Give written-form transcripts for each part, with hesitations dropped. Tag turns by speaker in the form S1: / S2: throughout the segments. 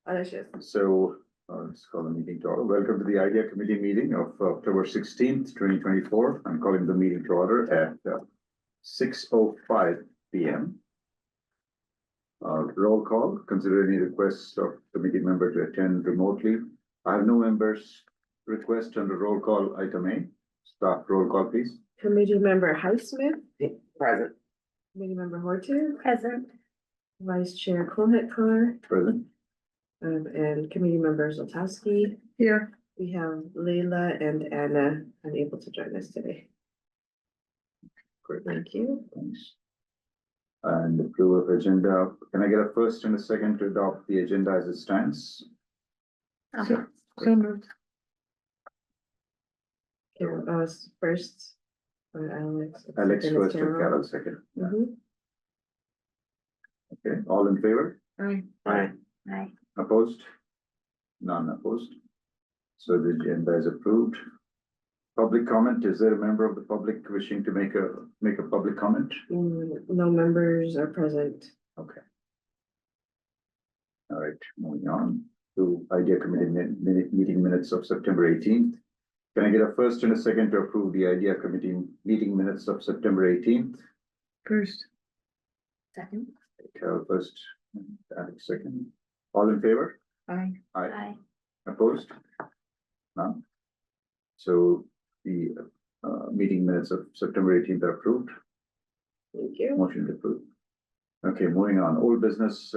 S1: So let's call the meeting to order. Welcome to the IDEA Committee meeting of October 16th, 2024. I'm calling the meeting to order at 6:05 p.m. Roll call. Consider any requests of committee member to attend remotely. I have no members request under roll call item A. Staff roll call, please.
S2: Committee member Highsmith.
S3: Present.
S2: Committee member Horton.
S4: Present.
S2: Vice Chair Kolhetkar.
S1: Present.
S2: And committee member Zoltowski.
S4: Here.
S2: We have Leila and Anna unable to join us today.
S1: Great.
S2: Thank you.
S1: Thanks. And approval of agenda. Can I get a first and a second to adopt the agenda as it stands?
S4: So moved.
S2: First, Alex.
S1: Alex
S2: second is
S1: first and Carol second. Yeah.
S2: Mhm.
S1: Okay, all in favor?
S4: Aye.
S3: Aye.
S4: Aye.
S1: Opposed? None opposed. So the agenda is approved. Public comment, is there a member of the public wishing to make a public comment?
S2: No members are present.
S1: Okay. All right, moving on to IDEA Committee meeting minutes of September 18th. Can I get a first and a second to approve the IDEA Committee meeting minutes of September 18th?
S4: First.
S2: Second.
S1: Carol first, Alex second. All in favor?
S4: Aye.
S1: Aye. Opposed? None. So the meeting minutes of September 18th are approved.
S2: Thank you.
S1: Motion to approve. Okay, moving on. Old business,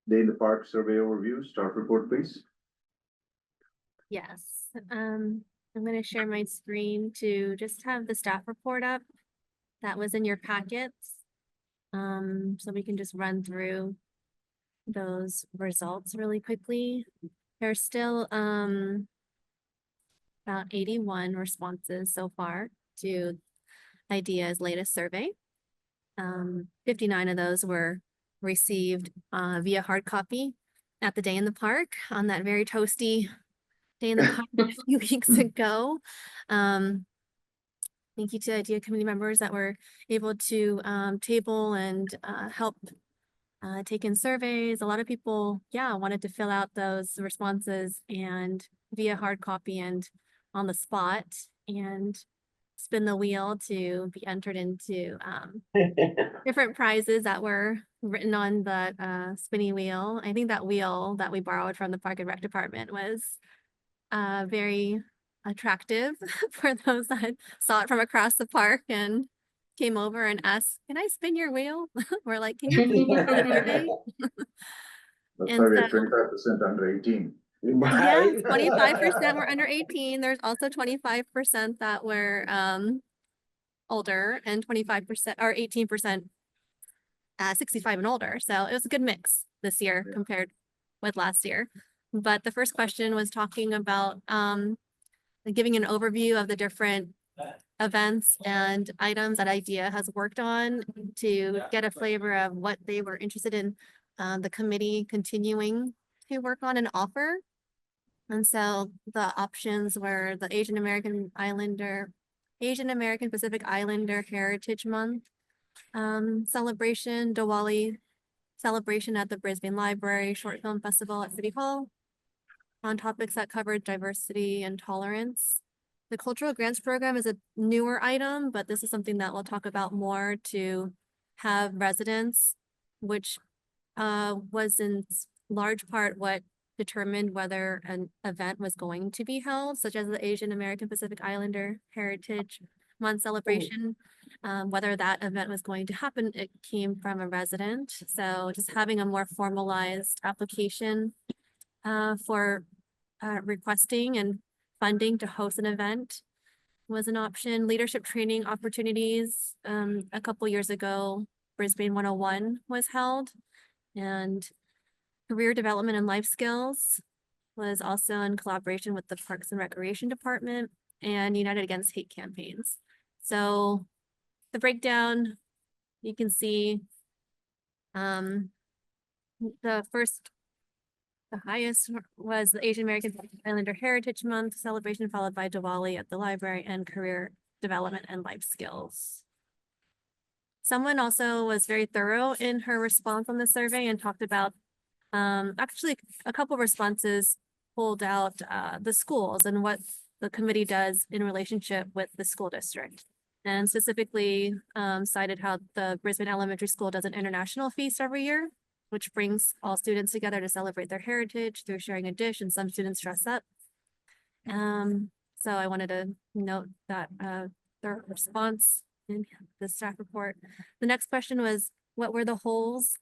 S1: Day in the Park survey overview, staff report, please.
S5: Yes, I'm going to share my screen to just have the staff report up. That was in your packets. So we can just run through those results really quickly. There's still about 81 responses so far to IDEA's latest survey. 59 of those were received via hard copy at the Day in the Park on that very toasty Day in the Park a few weeks ago. Thank you to IDEA committee members that were able to table and help take in surveys. A lot of people, wanted to fill out those responses and via hard copy and on the spot and spin the wheel to be entered into different prizes that were written on the spinning wheel. I think that wheel that we borrowed from the Park and Rec department was very attractive for those that saw it from across the park and came over and asked, "Can I spin your wheel?" We're like, "Can you please spin the survey?"
S1: That's
S5: And
S1: why we're
S5: so-
S1: 25% under 18.
S5: Yes, 25% were under 18. There's also 25% that were older and 25% or 18% 65 and older. So it was a good mix this year compared with last year. But the first question was talking about giving an overview of the different events and items that IDEA has worked on to get a flavor of what they were interested in the committee continuing to work on and offer. And so the options were the Asian American Pacific Islander Heritage Month celebration, Diwali celebration at the Brisbane Library, Short Film Festival at City Hall, on topics that covered diversity and tolerance. The Cultural Grants Program is a newer item, but this is something that we'll talk about more to have residents, which was in large part what determined whether an event was going to be held, such as the Asian American Pacific Islander Heritage Month celebration. Whether that event was going to happen, it came from a resident. So just having a more formalized application for requesting and funding to host an event was an option. Leadership training opportunities. A couple years ago, Brisbane 101 was held, and career development and life skills was also in collaboration with the Parks and Recreation Department and United Against Hate Campaigns. So the breakdown, you can see the highest was the Asian American Islander Heritage Month celebration, followed by Diwali at the library and career development and life skills. Someone also was very thorough in her response on the survey and talked about Actually, a couple responses pulled out the schools and what the committee does in relationship with the school district. And specifically cited how the Brisbane Elementary School does an international feast every year, which brings all students together to celebrate their heritage through sharing a dish, and some students dress up. So I wanted to note that their response in the staff report. The next question was, what were the holes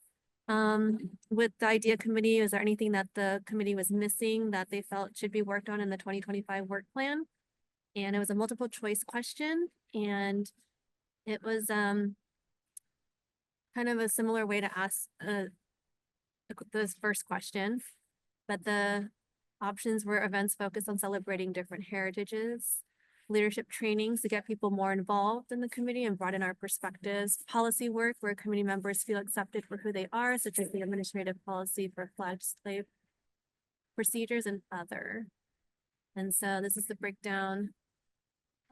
S5: with the IDEA committee? Is there anything that the committee was missing that they felt should be worked on in the 2025 work plan? And it was a multiple choice question, and it was kind of a similar way to ask this first question, but the options were events focused on celebrating different heritages, leadership trainings to get people more involved in the committee and broaden our perspectives, policy work where committee members feel accepted for who they are, such as the administrative policy for flagged slave procedures, and other. And so this is the breakdown.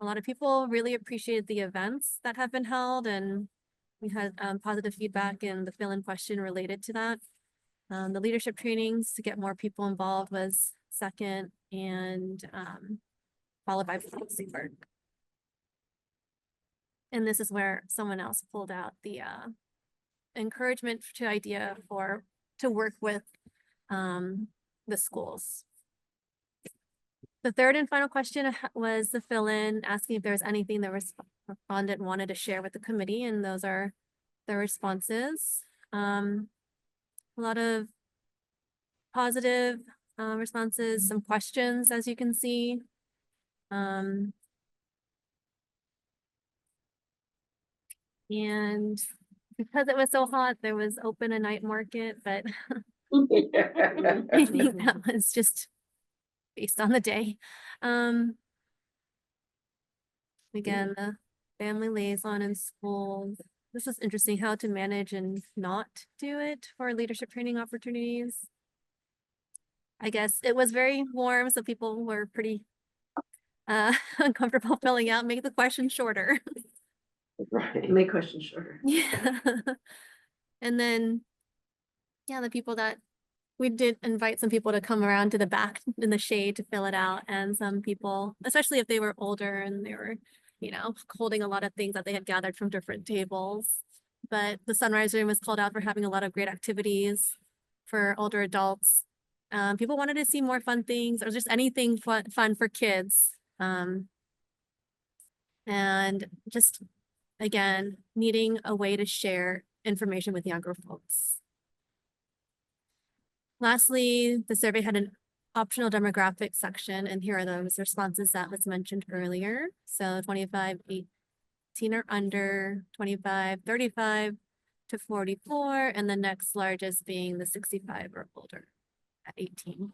S5: A lot of people really appreciated the events that have been held, and we had positive feedback in the fill-in question related to that. The leadership trainings to get more people involved was second, and followed by policy work. And this is where someone else pulled out the encouragement to IDEA to work with the schools. The third and final question was the fill-in, asking if there was anything the respondent wanted to share with the committee, and those are the responses. A lot of positive responses, some questions, as you can see. And because it was so hot, there was open a night market, but I think that was just based on the day. Again, the family liaison in schools. This is interesting, how to manage and not do it for leadership training opportunities. I guess it was very warm, so people were pretty uncomfortable filling out, make the question shorter.
S3: Right.
S2: Make questions shorter.
S5: Yeah. And then, yeah, the people that we did invite some people to come around to the back in the shade to fill it out. And some people, especially if they were older and they were, you know, holding a lot of things that they had gathered from different tables. But the Sunrise Room was called out for having a lot of great activities for older adults. People wanted to see more fun things, or just anything fun for kids. And just, again, needing a way to share information with younger folks. Lastly, the survey had an optional demographic section, and here are those responses that was mentioned earlier. So 25, 18 or under, 25, 35 to 44, and the next largest being the 65 or older at 18%.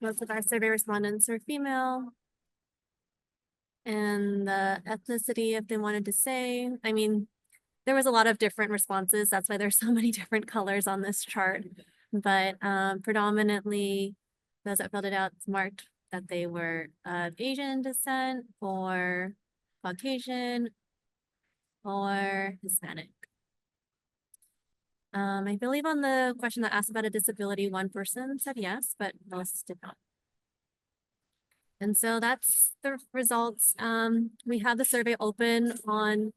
S5: Most of our survey respondents are female. And the ethnicity, if they wanted to say, I mean, there was a lot of different responses. That's why there's so many different colors on this chart. But predominantly, those that filled it out marked that they were of Asian descent, or Caucasian, or Hispanic. I believe on the question that asked about a disability, one person said yes, but most did not. And so that's the results. We have the survey open on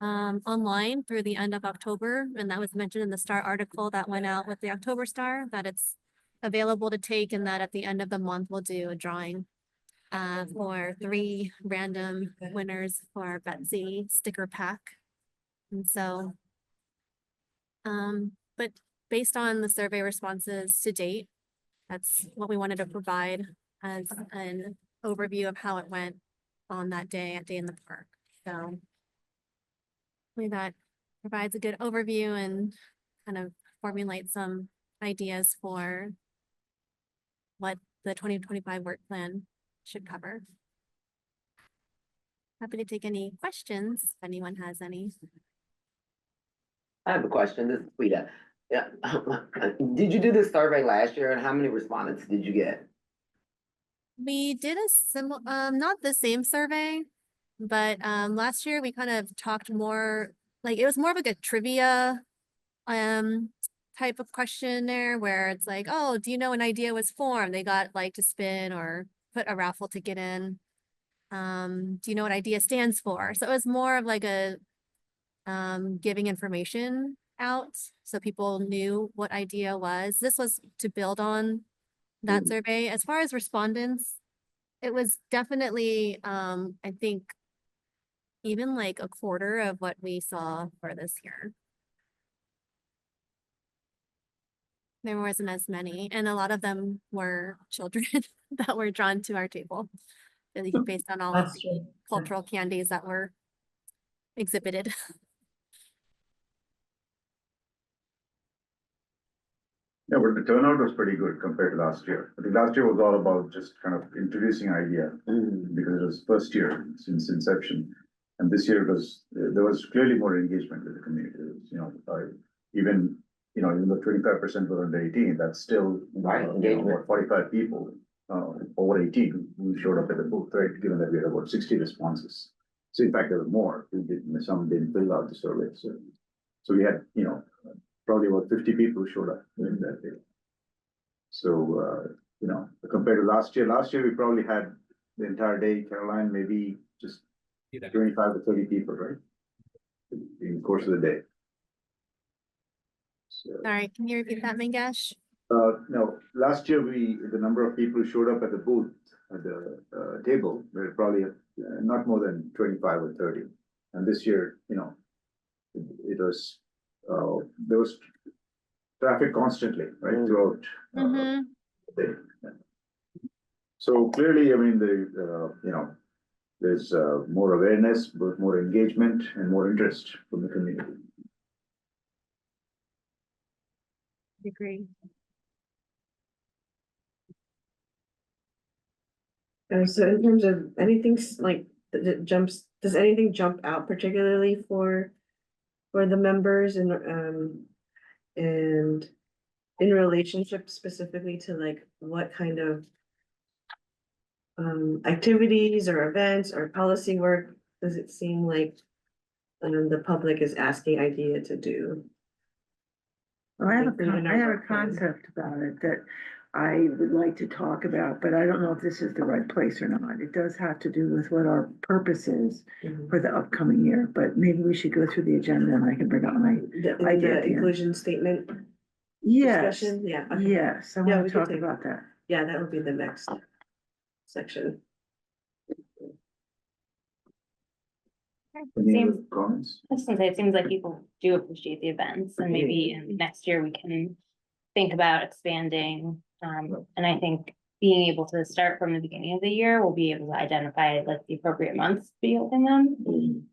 S5: online through the end of October, and that was mentioned in the STAR article that went out with the October STAR, that it's available to take, and that at the end of the month we'll do a drawing for 3 random winners for our Betsy sticker pack. And so, but based on the survey responses to date, that's what we wanted to provide as an overview of how it went on that day at Day in the Park. So hopefully that provides a good overview and kind of formulate some ideas for what the 2025 work plan should cover. Happy to take any questions if anyone has any.
S3: I have a question. This is Rita. Yeah. Did you do this survey last year, and how many respondents did you get?
S5: We did a similar, not the same survey, but last year we kind of talked more, like it was more of like a trivia type of questionnaire where it's like, oh, do you know an idea was formed? They got like to spin or put a raffle ticket in. Do you know what idea stands for? So it was more of like a giving information out so people knew what idea was. This was to build on that survey. As far as respondents, it was definitely I think even like a quarter of what we saw for this year. There wasn't as many, and a lot of them were children that were drawn to our table. Really based on all of
S2: That's
S5: the
S2: true.
S5: cultural candies that were exhibited.
S1: Yeah, but the turnout was pretty good compared to last year. I think last year was all about just kind of introducing idea because it was first year since inception. And this year there was clearly more engagement with the community. It was, even, even though 25% were under 18, that's still
S3: Right,
S1: about
S3: engagement.
S1: 45 people over 18 who showed up at the booth, right? Given that we had about 60 responses. So in fact, there were more. Some didn't fill out the survey. So we had, probably about 50 people who showed up during that day. So, compared to last year we probably had the entire day, Caroline, maybe just 25 to 30 people, right? In the course of the day. So,
S5: All right, can you repeat that, Mangesh?
S1: no, last year the number of people who showed up at the booth, at the table, were probably not more than 25 or 30. And this year, it was, there was traffic constantly, right, throughout the day. So clearly, I mean, there's more awareness, but more engagement and more interest from the community.
S5: Agree.
S2: So in terms of anything like that does anything jump out particularly for the members and in relationship specifically to like what kind of activities or events or policy work does it seem like the public is asking IDEA to do?
S4: Well, I have
S2: Like, even
S4: I
S2: our
S4: have a
S2: work plan.
S4: concept about it that I would like to talk about, but I don't know if this is the right place or not. It does have to do with what our purpose is
S2: Mhm.
S4: for the upcoming year, but maybe we should go through the agenda and I can bring up my
S2: The
S4: idea at the end.
S2: inclusion statement
S4: Yes,
S2: discussion, yeah. Okay.
S4: yes, I
S2: Yeah,
S4: want
S2: we
S4: to
S2: could
S4: talk
S2: take-
S4: about that.
S2: Yeah, that would be the next section.
S1: Any other
S6: Seems-
S1: comments?
S6: I was gonna say, it seems like people do appreciate the events and maybe next year we can think about expanding. And I think being able to start from the beginning of the year, we'll be able to identify like the appropriate months to be open them.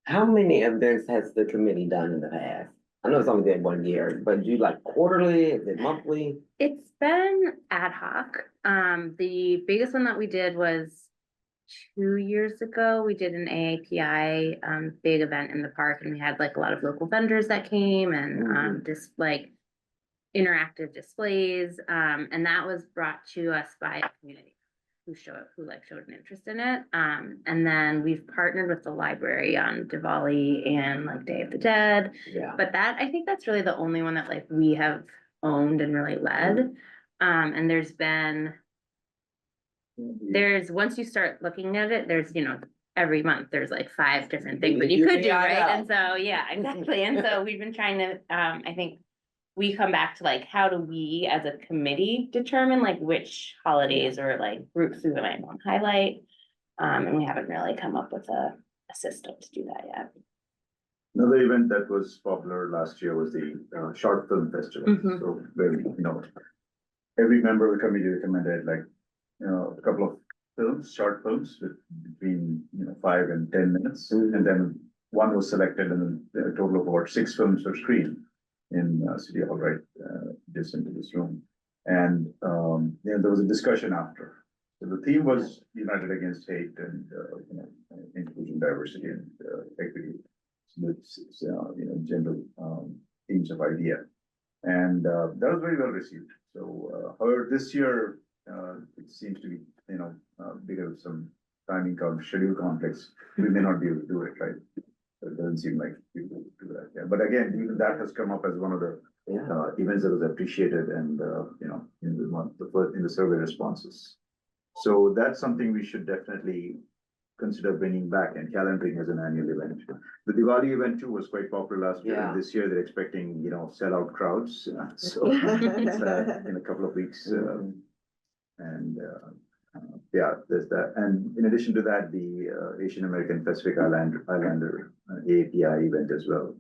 S3: How many events has the committee done in the past? I know it's only been 1 year, but do you like quarterly, is it monthly?
S6: It's been ad hoc. The biggest one that we did was 2 years ago. We did an AAPI big event in the park and we had like a lot of local vendors that came and just like interactive displays. And that was brought to us by a community who showed an interest in it. And then we've partnered with the library on Diwali and like Day of the Dead.
S3: Yeah.
S6: But that, I think that's really the only one that like we have owned and really led. And once you start looking at it, there's, every month, there's like 5 different things that you could do, right? And so, yeah, exactly. And so we've been trying to, I think we come back to like, how do we as a committee determine like which holidays or like groups we might want to highlight? And we haven't really come up with a system to do that yet.
S1: Another event that was popular last year was the short film festival.
S6: Mhm.
S1: So where, every member of the committee recommended like, a couple of films, short films with between, 5 and 10 minutes. And then one was selected and then a total of about 6 films were screened in City Hall, right, just into this room. And, there was a discussion after. So the theme was United Against Hate and, inclusion, diversity and equity. So it's, general themes of IDEA. And that was very well received. So, however, this year, it seems to be, because of some schedule conflicts, we may not be able to do it, right? So it doesn't seem like we will do that, yeah. But again, even that has come up as one of the events that was appreciated and, in the month, in the survey responses. So that's something we should definitely consider bringing back and calendaring as an annual event. The Diwali event too was quite popular last year,
S3: Yeah.
S1: and this year they're expecting, sellout crowds, so it's in a couple of weeks, and, yeah, there's that. And in addition to that, the Asian American Pacific Islander API event as well.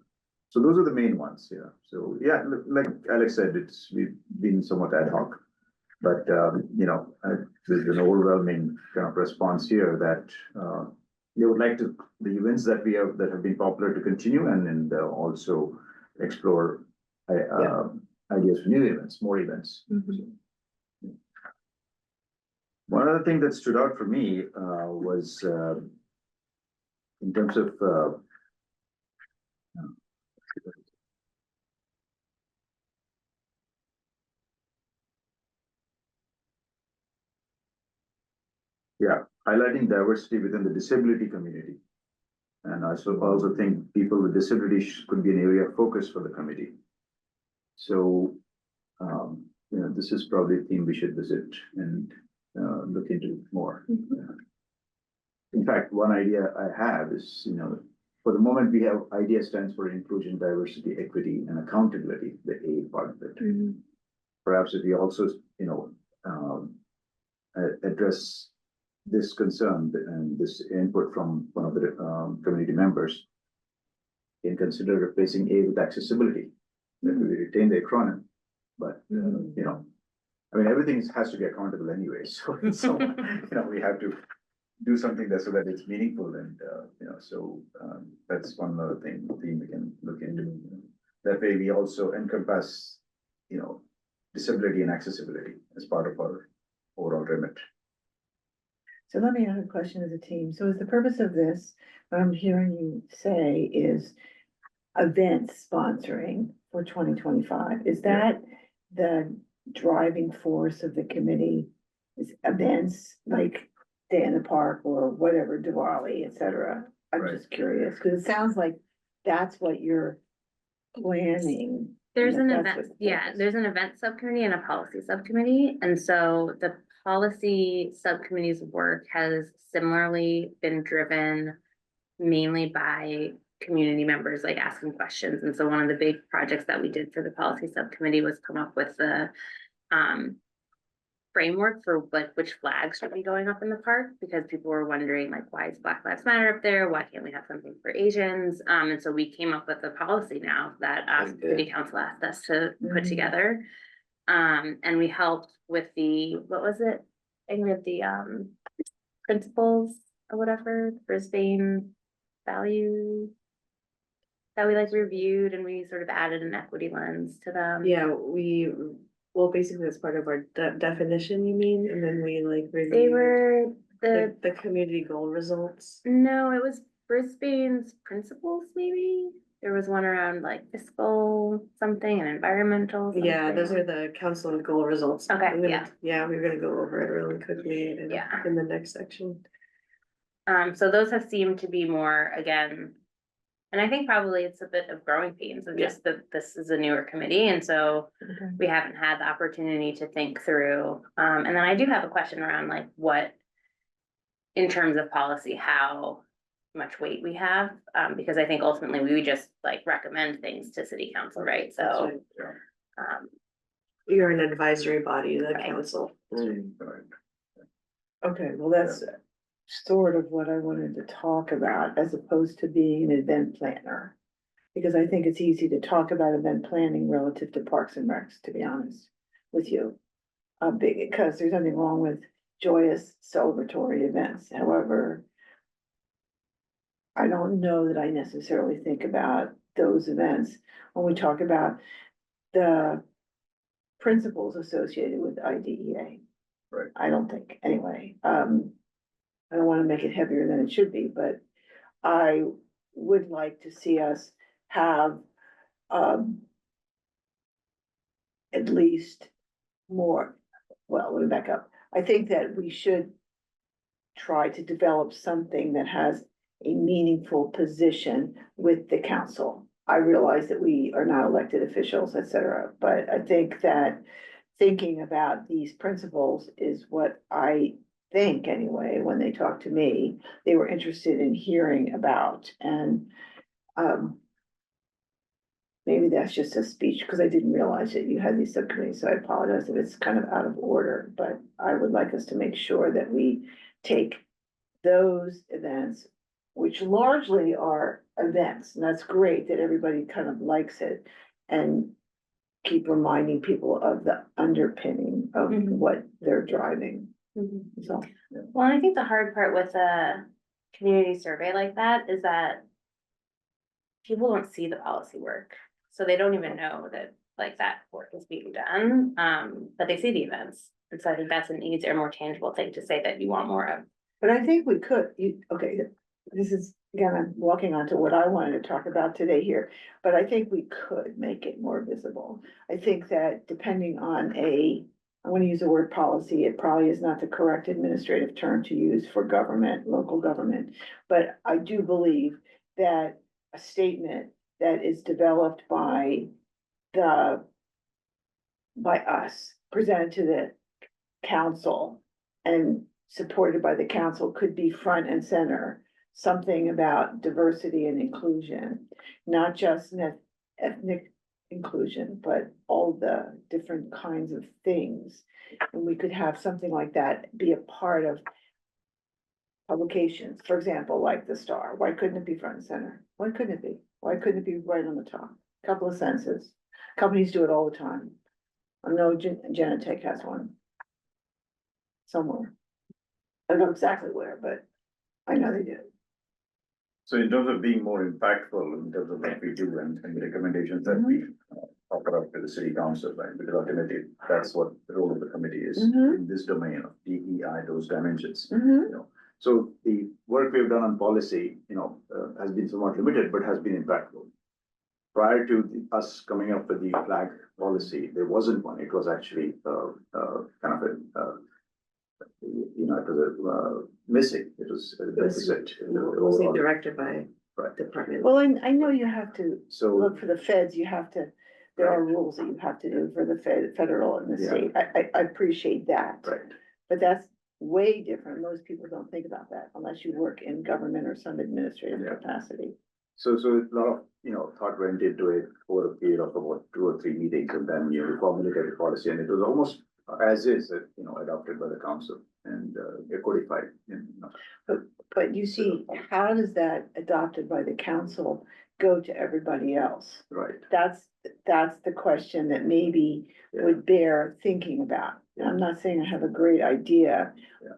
S1: So those are the main ones, yeah. So, yeah, like Alex said, we've been somewhat ad hoc. But, there's an overwhelming kind of response here that, they would like the events that that have been popular to continue and also explore, ideas for new events, more events. One other thing that stood out for me, was, in terms of, highlighting diversity within the disability community. And I also think people with disabilities could be an area of focus for the committee. So, this is probably a theme we should visit and, look into more. In fact, one idea I have is, for the moment, we have IDEA stands for inclusion, diversity, equity, and accountability, the A part of it. Perhaps if we also, address this concern and this input from one of the community members, can consider replacing A with accessibility. That we retain the acronym, but everything has to be accountable anyway. So we have to do something so that it's meaningful and that's one other theme we can look into. That way, we also encompass disability and accessibility as part of our overall remit.
S4: So let me ask a question as a team. So is the purpose of this, what I'm hearing you say is event sponsoring for 2025? Is that the driving force of the committee? Is events like Day in the Park or whatever, Diwali, et cetera? I'm
S1: Right.
S4: just curious, because it sounds like that's what you're planning.
S6: There's an
S4: That's
S6: event,
S4: what's the
S6: yeah,
S4: purpose.
S6: there's an event subcommittee and a policy subcommittee, and so the policy subcommittee's work has similarly been driven mainly by community members, like asking questions, and so one of the big projects that we did for the policy subcommittee was come up with the framework for like which flags should be going up in the park, because people were wondering like, why is Black Lives Matter up there? Why can't we have something for Asians? And so we came up with a policy now that
S3: That's good.
S6: city council asked us to put
S4: Mhm.
S6: together. And we helped with the, what was it? I think we have the principles or whatever, Brisbane values that we like reviewed, and we sort of added an equity lens to them.
S2: Yeah, basically that's part of our definition, you mean, and then we like
S6: They
S2: reviewed
S6: were
S2: the community goal results.
S6: No, it was Brisbane's principles, maybe. There was one around like fiscal something and environmental.
S2: Yeah, those
S6: something.
S2: are the council goal results.
S6: Okay,
S2: I'm gonna-
S6: yeah.
S2: Yeah, we're gonna go over it really quickly
S6: Yeah.
S2: in the next section.
S6: So those have seemed to be more, again, and I think probably it's a bit of growing pains of just that this is a newer committee, and so
S4: Okay.
S6: we haven't had the opportunity to think through. And then I do have a question around like what, in terms of policy, how much weight we have, because I think ultimately we would just like recommend things to city council, right?
S2: That's
S6: So,
S2: right.
S6: um,
S2: You're an advisory body, the
S6: Right.
S2: council.
S4: Okay, well, that's sort of what I wanted to talk about as opposed to being an event planner. Because I think it's easy to talk about event planning relative to Parks and Recs, to be honest with you. Because there's nothing wrong with joyous celebratory events, however. I don't know that I necessarily think about those events when we talk about the principles associated with IDEA.
S1: Right.
S4: I don't think, anyway. I don't wanna make it heavier than it should be, but I would like to see us have, at least more, well, let me back up. I think that we should try to develop something that has a meaningful position with the council. I realize that we are not elected officials, et cetera, but I think that thinking about these principles is what I think anyway, when they talk to me, they were interested in hearing about and, maybe that's just a speech, because I didn't realize that you had these subcommittees, so I apologize if it's kind of out of order, but I would like us to make sure that we take those events, which largely are events, and that's great that everybody kind of likes it, and keep reminding people of the underpinning of
S6: Mhm.
S4: what they're driving,
S6: Mhm.
S4: so.
S6: Well, I think the hard part with a community survey like that is that people don't see the policy work, so they don't even know that like that work is being done, but they see the events. And so I think that's an easier, more tangible thing to say that you want more of.
S4: But I think we could, okay, this is, again, I'm walking onto what I wanted to talk about today here, but I think we could make it more visible. I think that depending on I want to use the word policy, it probably is not the correct administrative term to use for government, local government. But I do believe that a statement that is developed by us, presented to the council and supported by the council could be front and center. Something about diversity and inclusion, not just ethnic inclusion, but all the different kinds of things. And we could have something like that be a part of publications, for example, like the Star. Why couldn't it be front and center? Why couldn't it be? Why couldn't it be right on the top? Couple of sentences. Companies do it all the time. I know Genentech has one somewhere. I don't know exactly where, but I know they do.
S1: So in terms of being more impactful, in terms of what we do and the recommendations that we offer up to the city council, right? Because ultimately, that's what the role of the committee is
S4: Mhm.
S1: in this domain of DEI, those dimensions.
S4: Mhm.
S1: You know, so the work we've done on policy, has been somewhat limited, but has been impactful. Prior to us coming up with the flag policy, there wasn't one. It was actually, kind of it was missing. It was a deficit. in the
S2: Mostly
S1: overall-
S2: directed by
S1: Right.
S2: department.
S4: Well, I know you have to
S1: So,
S4: look for the feds, you have to, there are rules that you have to do for the federal and the
S1: Yeah.
S4: state. I appreciate that.
S1: right.
S4: But that's way different. Most people don't think about that unless you work in government or some administrative
S1: Yeah.
S4: capacity.
S1: So a lot of, thought went into it over a period of about 2 or 3 meetings, and then, we formulated a policy, and it was almost as is, adopted by the council and codified.
S4: But you see, how does that adopted by the council go to everybody else?
S1: Right.
S4: That's the question that maybe
S1: Yeah.
S4: would bear thinking about. I'm not saying I have a great idea.
S1: Yeah.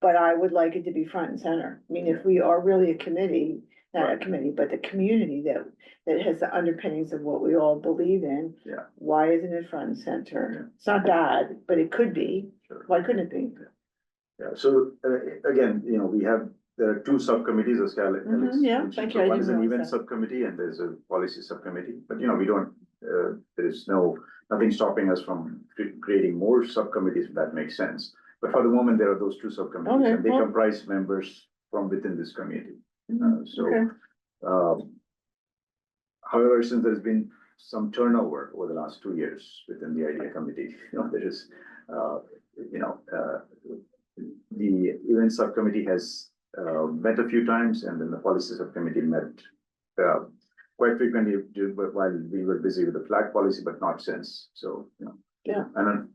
S4: But I would like it to be front and center. I mean, if we are really a committee, not a
S1: Right.
S4: committee, but the community that has the underpinnings of what we all believe in.
S1: Yeah.
S4: Why isn't it front and center?
S1: Yeah.
S4: It's not bad, but it could be.
S1: Sure.
S4: Why couldn't it be?
S1: Yeah, so again, there are 2 subcommittees, as Alex
S4: yeah,
S1: mentioned.
S4: thank
S1: So
S4: you, I
S1: one
S4: didn't
S1: is an
S4: realize
S1: event
S4: that.
S1: subcommittee and there's a policy subcommittee, but we don't, there is nothing stopping us from creating more subcommittees, if that makes sense. But for the moment, there are those 2 subcommittees
S4: Okay,
S1: and they
S4: well-
S1: comprise members from within this community. So,
S4: Okay.
S1: however, since there's been some turnover over the last 2 years within the idea committee, there is, the event subcommittee has met a few times, and then the policy subcommittee met quite frequently while we were busy with the flag policy, but not since. So,
S4: Yeah.
S1: and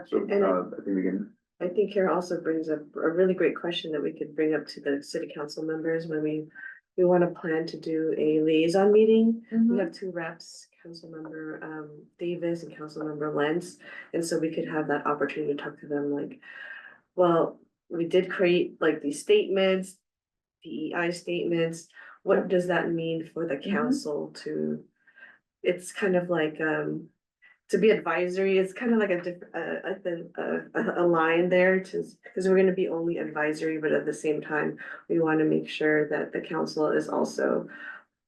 S1: so
S2: And
S1: I think we can.
S2: I think Kara also brings up a really great question that we could bring up to the city council members when we want to plan to do a liaison meeting. We have 2 reps, Councilmember Davis and Councilmember Lentz. And so we could have that opportunity to talk to them like, well, we did create like these statements, DEI statements. What does that mean for the council to, it's kind of like, to be advisory, it's kind of like a different, a line there to, because we're gonna be only advisory, but at the same time, we wanna make sure that the council is also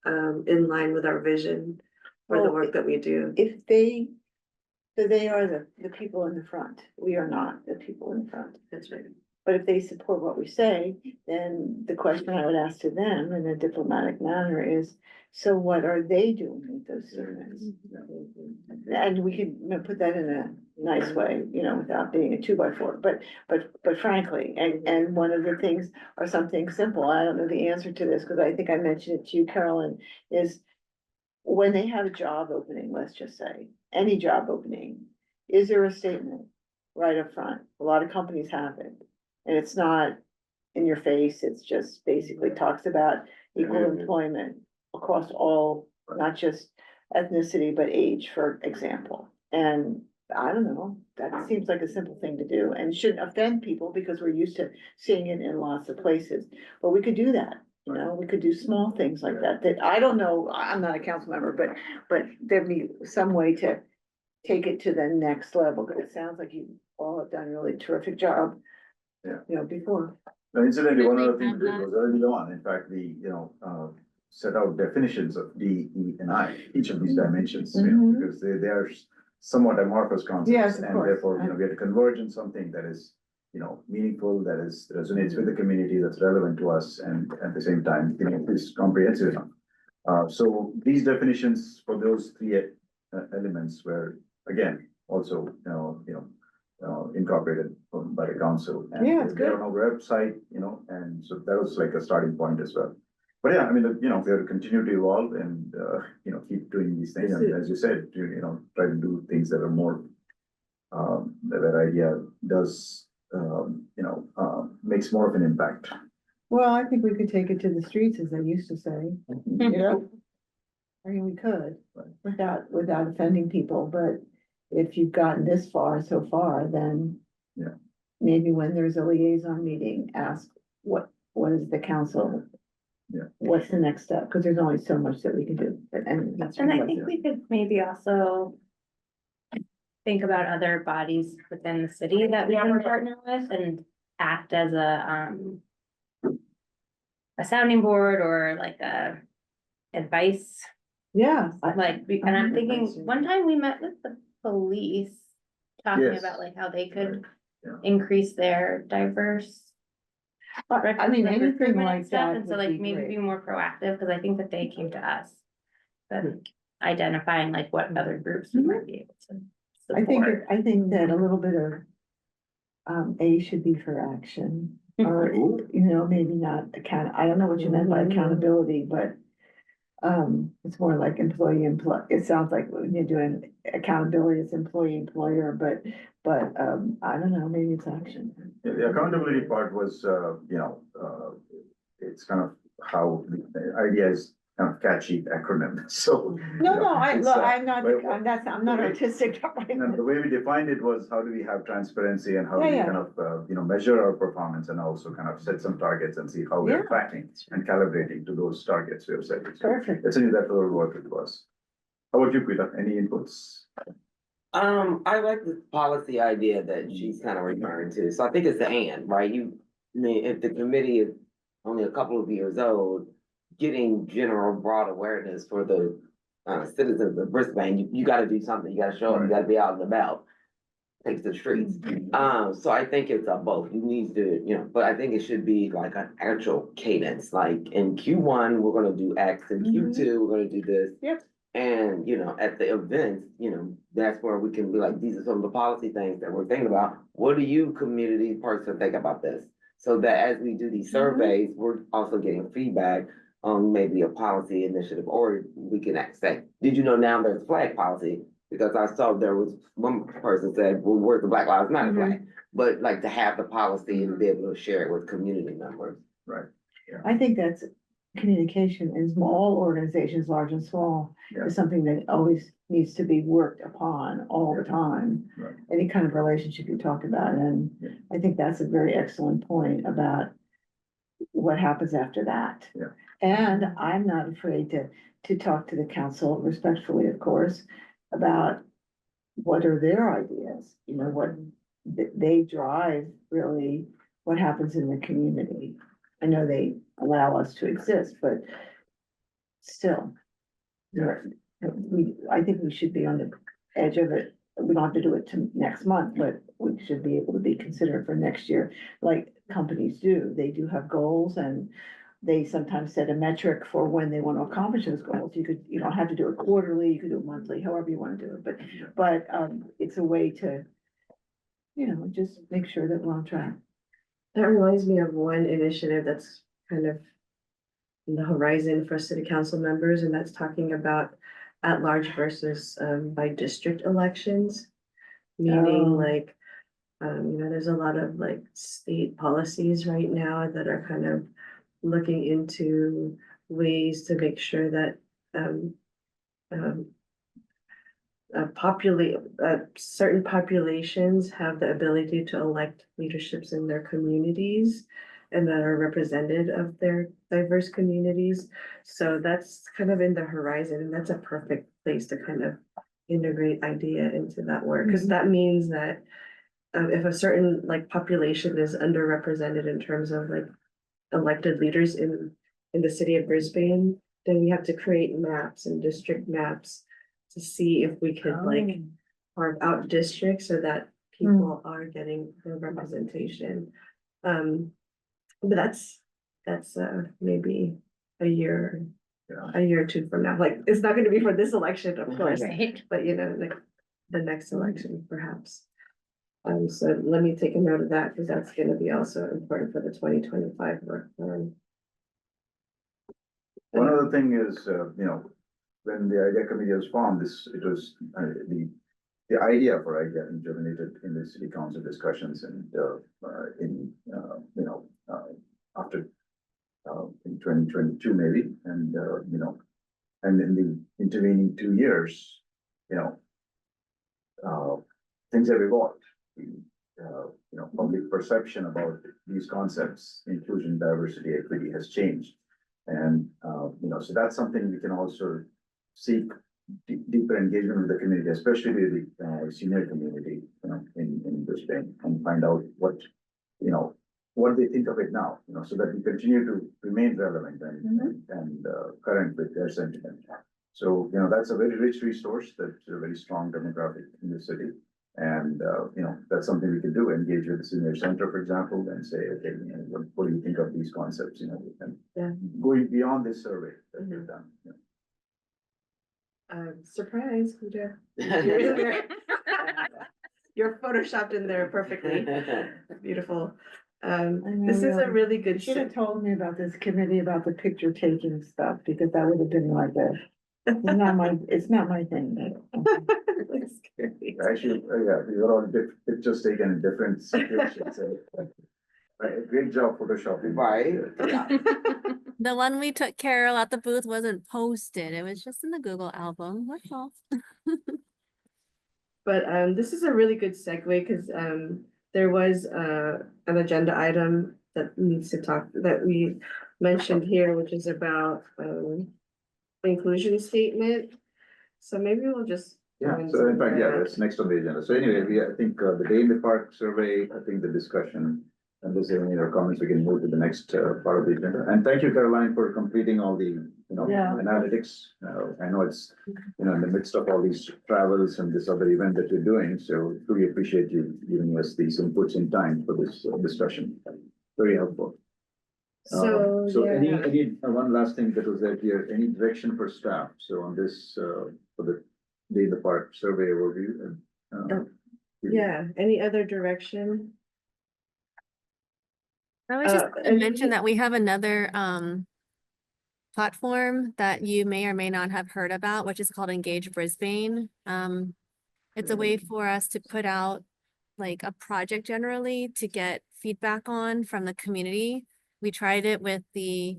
S2: in line with our vision for the
S4: Well,
S2: work that we do.
S4: So they are the people in the front. We are not the people in the front.
S2: That's right.
S4: But if they support what we say, then the question I would ask to them in a diplomatic manner is, So what are they doing with those surveys? And we can put that in a nice way, you know, without being a 2x4, but frankly, and one of the things are something simple, I don't know the answer to this, because I think I mentioned it to you, Carolyn, is when they have a job opening, let's just say, any job opening, is there a statement right up front? A lot of companies have it, and it's not in your face, it's just basically talks about equal employment across all, not just ethnicity, but age, for example. And I don't know, that seems like a simple thing to do and shouldn't offend people because we're used to seeing it in lots of places. But we could do that, you know, we could do small things like that, that I don't know, I'm not a council member, but there'd be some way to take it to the next level, because it sounds like you all have done a really terrific job.
S1: Yeah.
S4: You know, before.
S1: Now, incidentally, one other
S5: Really
S1: thing we did
S5: have
S1: was early on, in fact, we, set out definitions of D, E, and I, each of these dimensions, you know,
S4: Mhm.
S1: because they are somewhat amorphous concepts.
S4: Yes, of
S1: And
S4: course.
S1: therefore, we have to converge in something that is, meaningful, that is resonates with the community, that's relevant to us, and at the same time, is comprehensive enough. So these definitions for those three elements were, again, also, incorporated by the council. And
S4: Yeah, it's
S1: they're
S4: good.
S1: on our website, and so that was like a starting point as well. But yeah, I mean, we have to continue to evolve and, keep doing these things, and as you said, try to do things that are more, that idea does, makes more of an impact.
S4: Well, I think we could take it to the streets, as they used to say, you know? I mean, we could, without offending people, but if you've gotten this far so far, then.
S1: Yeah.
S4: Maybe when there's a liaison meeting, ask what is the council?
S1: Yeah.
S4: What's the next step? Because there's only so much that we can do, and that's.
S6: And I
S4: what-
S6: think we could maybe also think about other bodies within the city that we can partner with and act as a sounding board or like a advice,
S4: Yeah.
S6: and I'm thinking, one time we met with the police talking
S1: Yes.
S6: about like how they could
S1: Yeah.
S6: increase their diverse
S4: I mean, anything
S6: recruitment and
S4: like
S6: stuff,
S4: that
S6: and so
S4: would
S6: like
S4: be
S6: maybe be
S4: great.
S6: more proactive, because I think that they came to us. But identifying like what other groups we might be able to support.
S4: I think that a little bit of. A should be for action, or, maybe not I don't know what you meant by accountability, but. It's more like employee, it sounds like when you're doing accountability, it's employee, employer, but, I don't know, maybe it's action.
S1: Yeah, the accountability part was, it's kind of how the idea is kind of catchy acronym, so.
S4: No,
S1: it's,
S4: I'm not,
S1: but-
S4: I'm not artistic.
S1: And the way we defined it was how do we have transparency and how do we
S4: Yeah,
S1: kind of, measure our performance and also kind of set some targets and see how we're
S4: Yeah.
S1: tracking and calibrating to those targets we have set. So
S4: Perfect.
S1: essentially, that's our work it was. How about you, Peter? Any inputs?
S3: I like the policy idea that she's kind of referring to, so I think it's the and, right? I mean, if the committee is only a couple of years old, getting general broad awareness for the citizens of Brisbane, you gotta do something, you gotta show up, you gotta be out and about. Take to the streets, so I think it's both, you need to, but I think it should be like an actual cadence, like in Q1, we're gonna do X, in Q2, we're gonna do this.
S4: Yep.
S3: And, at the events, that's where we can be like, these are some of the policy things that we're thinking about. What do you, community person, think about this? So that as we do these surveys, we're also getting feedback on maybe a policy initiative, or we can say, did you know now there's flag policy? Because I saw there was one person said, well, where's the Black Lives Matter flag? But like to have the policy and be able to share it with community members.
S1: Right.
S4: I think that's communication in all organizations, large and small,
S1: Yeah.
S4: is something that always needs to be worked upon all the time.
S1: Right.
S4: Any kind of relationship you talk about, and
S1: Yeah.
S4: I think that's a very excellent point about what happens after that.
S1: Yeah.
S4: And I'm not afraid to talk to the council respectfully, of course, about what are their ideas, what they drive really what happens in the community. I know they allow us to exist, but still. I think we should be on the edge of it. We don't have to do it to next month, but we should be able to be considered for next year, like companies do. They do have goals and they sometimes set a metric for when they want to accomplish those goals. You don't have to do it quarterly, you could do it monthly, however you want to do it, but, it's a way to, just make sure that we're on track.
S2: That reminds me of one initiative that's kind of in the horizon for city council members, and that's talking about at-large versus by district elections. Meaning
S4: Oh.
S2: like, there's a lot of like state policies right now that are kind of looking into ways to make sure that certain populations have the ability to elect leaderships in their communities and that are representative of their diverse communities. So that's kind of in the horizon, and that's a perfect place to kind of integrate IDEA into that work, because that means that if a certain like population is underrepresented in terms of like elected leaders in the city of Brisbane, then we have to create maps and district maps to see if we could like carve out districts so that people are getting the representation. But that's maybe a year or two from now. Like, it's not gonna be for this election, of course,
S6: Right.
S2: but like the next election perhaps. So let me take a note of that, because that's gonna be also important for the 2025 work plan.
S1: One other thing is, when the IDEA committee was formed, it was, the idea for IDEA germinated in the city council discussions and, after, in 2022 maybe, and, and in the intervening 2 years, things have evolved. Public perception about these concepts, inclusion, diversity, equity has changed. And, so that's something we can also seek deeper engagement with the community, especially with the senior community, in Brisbane, and find out what they think of it now, so that we continue to remain relevant and current with their sentiment. So, that's a very rich resource, that's a very strong demographic in the city. And, that's something we can do, engage with the senior center, for example, and say, okay, what do you think of these concepts, and going beyond this survey that we've done.
S2: Surprise, Huda. You're photoshopped in there perfectly. Beautiful. This is a really
S4: You
S2: good.
S4: should have told me about this committee about the picture taking stuff, because that would have been like that. It's not my thing, but.
S2: That's great.
S1: Actually, these are all pictures taken in different situations. Right, great job photoshopping.
S3: Right.
S5: The one we took Carol at the booth wasn't posted. It was just in the Google album. That's all.
S2: But this is a really good segue, because there was an agenda item that needs to talk, that we mentioned here, which is about inclusion statement. So maybe we'll just.
S1: Yeah, so in fact, that's next on the agenda. So anyway, I think the Day in the Park survey, I think the discussion, and this, any other comments, we can move to the next part of the agenda. And thank you, Caroline, for completing all the,
S4: Yeah.
S1: analytics. I know it's, in the midst of all these travels and this other event that you're doing, so really appreciate you giving us these inputs in time for this discussion. Very helpful.
S2: So,
S1: So any,
S2: yeah,
S1: one last thing that was there here, any direction for staff? So on this, for the Day in the Park survey overview.
S2: yeah, any other direction?
S5: I was just
S2: and
S5: gonna mention that we have another platform that you may or may not have heard about, which is called Engage Brisbane. It's a way for us to put out like a project generally to get feedback on from the community. We tried it with the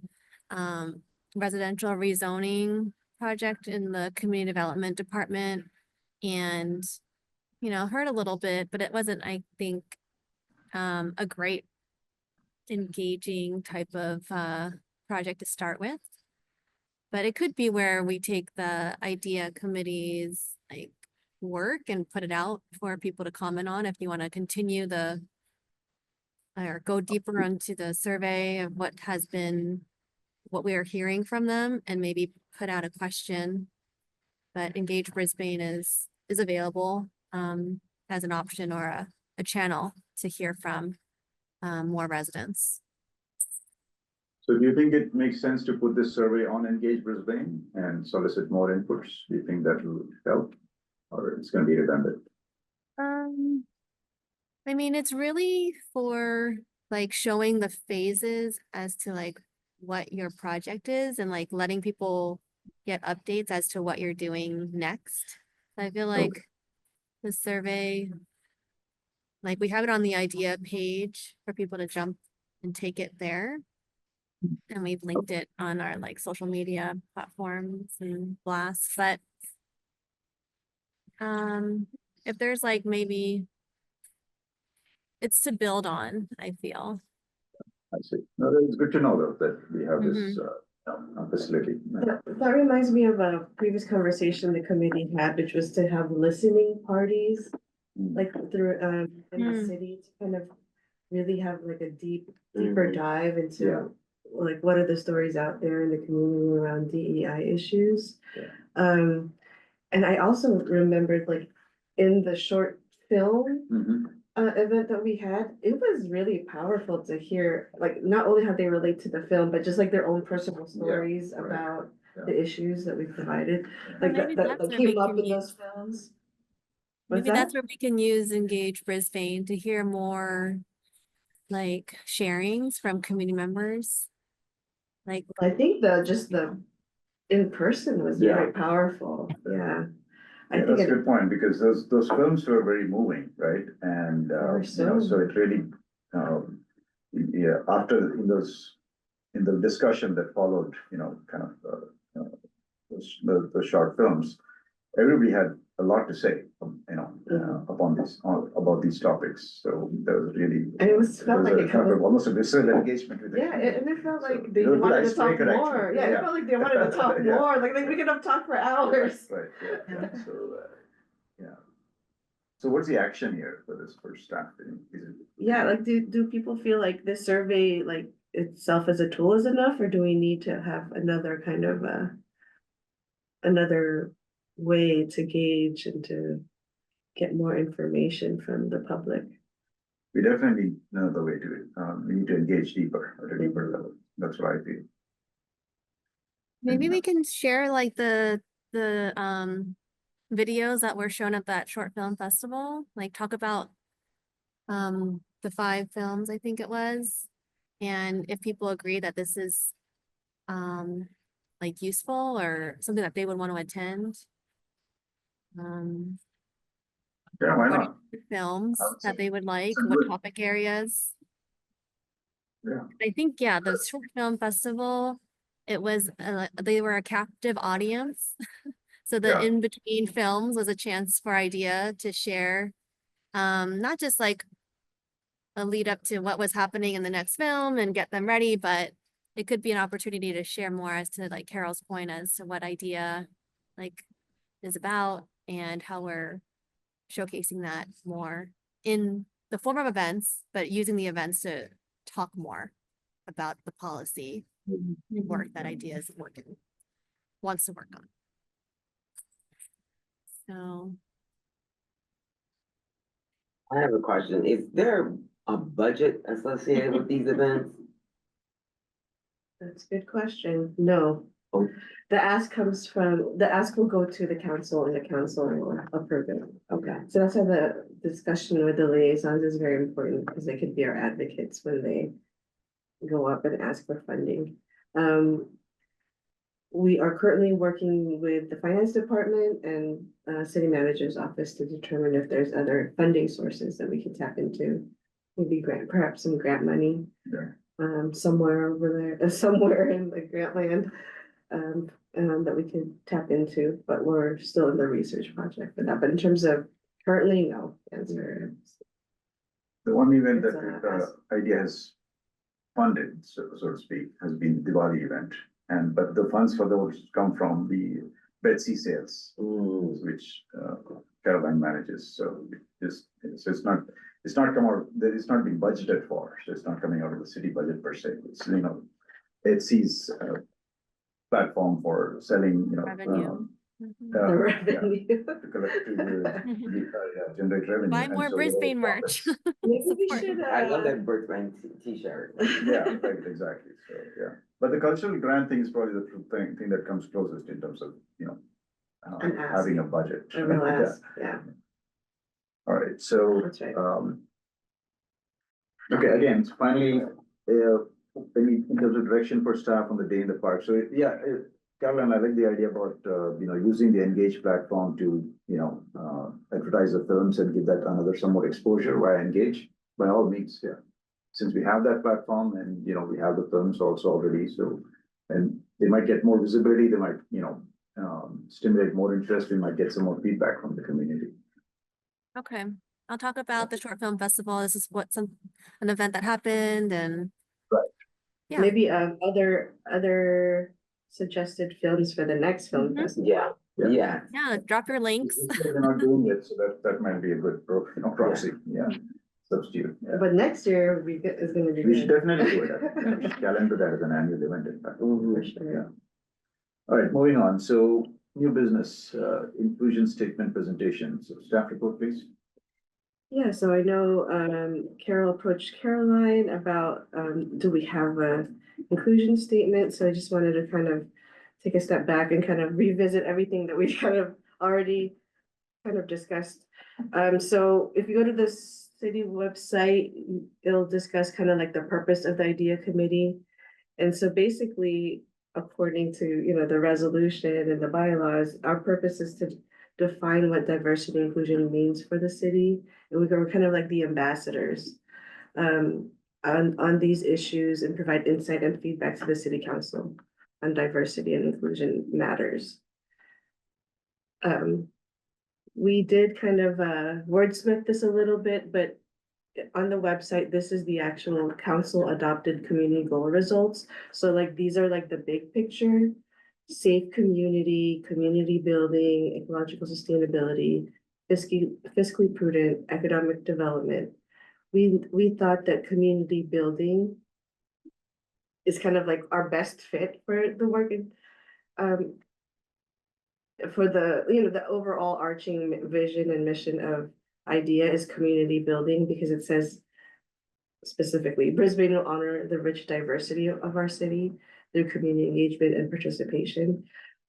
S5: residential rezoning project in the community development department, and heard a little bit, but it wasn't, I think, a great engaging type of project to start with. But it could be where we take the IDEA committee's like work and put it out for people to comment on if you want to continue or go deeper into the survey of what we are hearing from them, and maybe put out a question. But Engage Brisbane is available as an option or a channel to hear from more residents.
S1: So do you think it makes sense to put this survey on Engage Brisbane and solicit more inputs? Do you think that will help? Or it's gonna be redundant?
S5: I mean, it's really for like showing the phases as to like what your project is and like letting people get updates as to what you're doing next. I feel like the survey, like we have it on the idea page for people to jump and take it there. And we've linked it on our like social media platforms and blasts, but if there's like maybe it's to build on, I feel.
S1: I see. No, it's good to know though, that we have this, facility.
S2: That reminds me of a previous conversation the committee had, which was to have listening parties, like through, in the
S5: Hmm.
S2: city to kind of really have like a deeper dive
S1: Yeah.
S2: into like, what are the stories out there in the community around DEI issues?
S1: Yeah.
S2: And I also remembered like in the short film
S1: Mhm.
S2: event that we had, it was really powerful to hear, like, not only how they relate to the film, but just like their own personal stories
S1: right.
S2: about
S1: Yeah.
S2: the issues that we provided,
S5: Well,
S2: like
S5: maybe
S2: that
S5: that's where we
S2: came up
S5: can
S2: in
S5: use-
S2: those films. What's
S5: Maybe that's
S2: that?
S5: where we can use Engage Brisbane to hear more like sharings from community members. Like,
S2: I think just the in person was
S1: Yeah.
S2: very powerful, yeah. I
S1: Yeah,
S2: think
S1: that's a
S2: it,
S1: good point, because those films were very moving, right? And,
S2: were
S1: you know, so it really, yeah, after in the discussion that followed, you know, kind of, the short films, everybody had a lot to say, you know, upon this, about these topics, so that was really.
S2: And it was- felt
S1: there
S2: like
S1: a
S2: it
S1: kind
S2: was-
S1: of almost a visceral engagement with the.
S2: yeah, and it felt
S1: So,
S2: like they
S1: it was a good
S2: wanted to talk
S1: icebreaker, actually.
S2: more, yeah, it felt like they wanted to talk
S1: Yeah.
S2: more, like we could have talked for hours.
S1: Right, yeah, so, yeah. So what's the action here for this first staff meeting? Is it?
S2: Yeah, like, do people feel like this survey, like, itself as a tool is enough, or do we need to have another kind of, another way to gauge and to get more information from the public?
S1: We definitely need another way to it. We need to engage deeper, at a deeper level. That's what I feel.
S5: maybe
S1: And,
S5: we can share like the videos that were shown at that short film festival, like talk about the 5 films, I think it was. And if people agree that this is like useful or something that they would want to attend.
S1: Yeah, why
S5: What
S1: not?
S5: films
S1: I would
S5: that
S1: say
S5: they would like,
S1: it's
S5: what
S1: good.
S5: topic areas.
S1: Yeah.
S5: I think, yeah, the short film festival, it was, they were a captive audience. So the
S1: Yeah.
S5: in-between films was a chance for IDEA to share, not just like a lead up to what was happening in the next film and get them ready, but it could be an opportunity to share more as to like Carol's point as to what IDEA like is about and how we're showcasing that more in the form of events, but using the events to talk more about the policy work that IDEA is wants to work on. So
S3: I have a question. Is there a budget associated with these events?
S2: That's a good question. No.
S3: Oh.
S2: The ask will go to the council and the council will approve it. Okay, so that's why the discussion with the liaisons is very important because they could be our advocates when they go up and ask for funding. We are currently working with the finance department and city manager's office to determine if there's other funding sources that we can tap into. Maybe perhaps some grant money.
S1: Yeah.
S2: Somewhere over there, somewhere in the grant land, that we can tap into, but we're still in the research project for that. But in terms of currently, no, answer.
S1: The one event
S2: It's,
S1: that IDEA has funded, so to speak, has been the Diwali event. But the funds for those come from the Betsy sales, which Caroline manages, so it's not come out, it's not been budgeted for, so it's not coming out of the city budget per se. It's, you know, Betsy's platform for selling, you know,
S5: Revenue. Mhm.
S2: the
S1: yeah,
S2: revenue.
S1: to collect, yeah, generate revenue.
S5: Buy
S1: and
S5: more
S1: so
S5: Brisbane
S1: whatever
S5: merch.
S1: profits-
S2: Maybe we
S5: Support.
S2: should,
S3: I love that Brisbane t-shirt.
S1: Yeah, right, exactly, so, yeah, but the cultural grant thing is probably the thing that comes closest in terms of,
S2: An ask.
S1: having a budget.
S2: a real
S1: Yeah.
S2: ask, yeah,
S1: All right, so,
S2: that's right.
S1: okay, again, finally, in terms of direction for staff on the day in the park, so, yeah, Caroline, I like the idea about, using the Engage platform to, advertise the films and give that another somewhat exposure via Engage, by all means, yeah. Since we have that platform and, we have the films also already, so, and they might get more visibility, they might, stimulate more interest, we might get some more feedback from the community.
S5: Okay, I'll talk about the short film festival. This is an event that happened and.
S1: Right.
S5: Yeah,
S2: Maybe, other suggested films for the next film
S5: Mhm.
S2: festival.
S3: Yeah,
S1: Yeah.
S3: yeah.
S5: yeah, drop your links.
S1: They're not doing it, so that might be a good proxy, yeah, substitute, yeah.
S2: But next year, is gonna be.
S1: We should
S2: good.
S1: definitely do it, yeah, we should calendar that as an annual event, in fact.
S3: Mhm.
S2: For sure.
S1: Yeah. All right, moving on, so new business, inclusion statement presentation, so staff report, please.
S2: Yeah, so I know, Carol approached Caroline about, do we have a inclusion statement? So I just wanted to kind of take a step back and kind of revisit everything that we kind of already kind of discussed. So if you go to the city website, it'll discuss kind of like the purpose of the IDEA committee. And so basically, according to, the resolution and the bylaws, our purpose is to define what diversity and inclusion means for the city. And we're kind of like the ambassadors on these issues and provide insight and feedback to the city council on diversity and inclusion matters. We did kind of wordsmith this a little bit, but on the website, this is the actual council adopted community goal results. So like, these are like the big picture: safe community, community building, ecological sustainability, fiscally prudent, economic development. We thought that community building is kind of like our best fit for the work for the overall arching vision and mission of IDEA is community building, because it says specifically, Brisbane will honor the rich diversity of our city through community engagement and participation.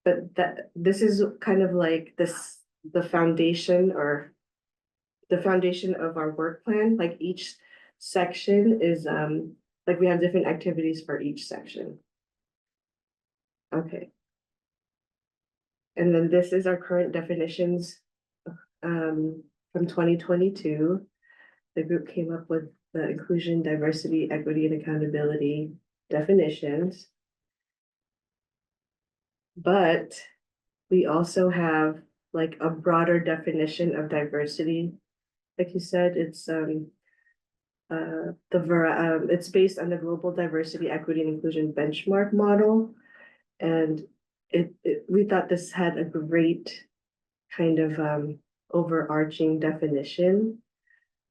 S2: But this is kind of like the foundation of our work plan. Like, each section is, like, we have different activities for each section. Okay. And then this is our current definitions, from 2022. The group came up with the inclusion, diversity, equity, and accountability definitions. But we also have like a broader definition of diversity. Like you said, it's it's based on the Global Diversity, Equity, and Inclusion Benchmark Model. And we thought this had a great kind of overarching definition.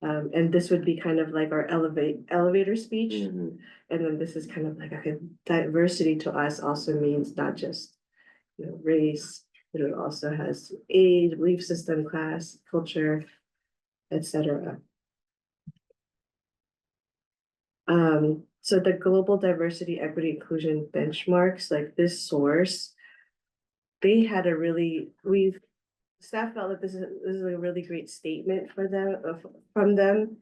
S2: And this would be kind of like our elevator speech.
S3: Mhm.
S2: And then this is kind of like, okay, diversity to us also means not just, race, but it also has age, belief system, class, culture, etc. So the Global Diversity, Equity, Inclusion benchmarks, like this source, they had staff felt that this is a really great statement from them.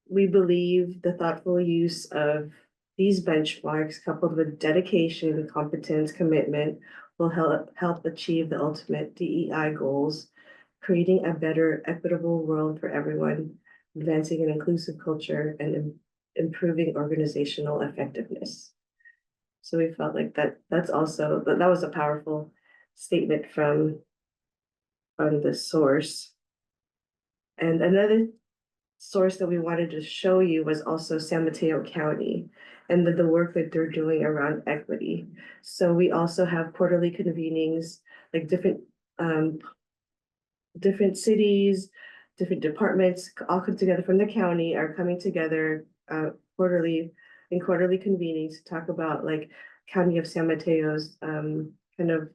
S2: We believe the thoughtful use of these benchmarks, coupled with dedication, competence, commitment, will help achieve the ultimate DEI goals, creating a better, equitable world for everyone, advancing an inclusive culture, and improving organizational effectiveness. So we felt like that was a powerful statement from the source. And another source that we wanted to show you was also San Mateo County and the work that they're doing around equity. So we also have quarterly convenings, like different cities, different departments, all come together from the county, are coming together quarterly convenings to talk about like County of San Mateo's kind of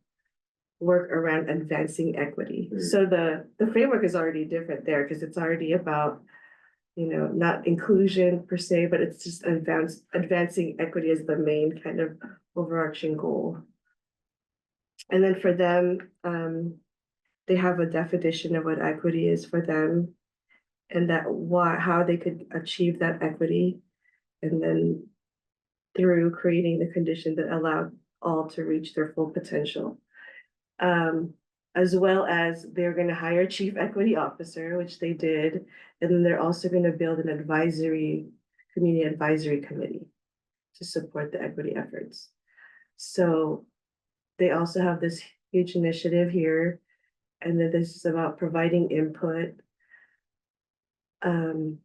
S2: work around advancing equity.
S3: Mm.
S2: So the framework is already different there, because it's already about, you know, not inclusion per se, but it's just advancing equity as the main kind of overarching goal. And then for them, they have a definition of what equity is for them, and that how they could achieve that equity. And then through creating the condition that allow all to reach their full potential. As well as they're gonna hire a chief equity officer, which they did, and then they're also gonna build an community advisory committee to support the equity efforts. So they also have this huge initiative here, and then this is about providing input. And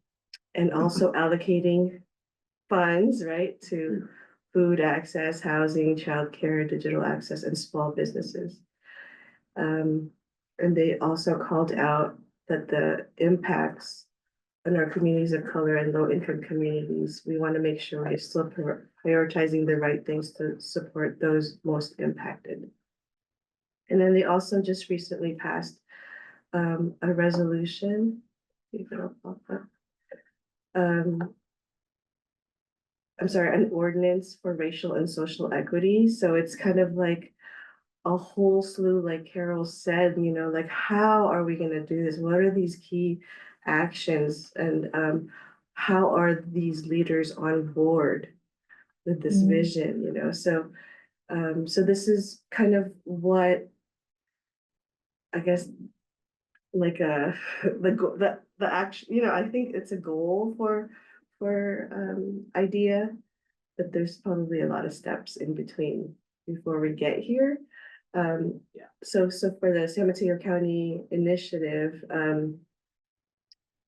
S2: also allocating funds, right, to food access, housing, childcare, digital access, and small businesses. And they also called out that the impacts on our communities of color and low-income communities, we want to make sure we're still prioritizing the right things to support those most impacted. And then they also just recently passed a resolution. See if it'll pop up. I'm sorry, an ordinance for racial and social equity. So it's kind of like a whole slew, like Carol said, you know, like, how are we gonna do this? What are these key actions? And how are these leaders on board with this vision, you know? So so this is kind of what I guess like the action, you know, I think it's a goal for idea, but there's probably a lot of steps in between before we get here. So for the San Mateo County initiative,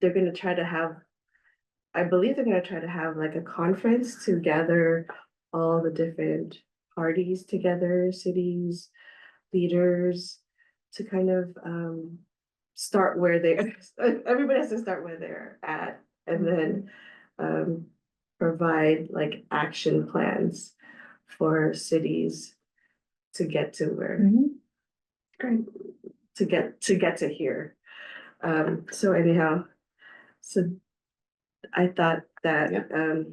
S2: they're gonna try to have, I believe they're gonna try to have like a conference to gather all the different parties together, cities, leaders, to kind of start where they, everybody has to start where they're at, and then provide like action plans for cities to get to where, to get to here. So anyhow, so I thought that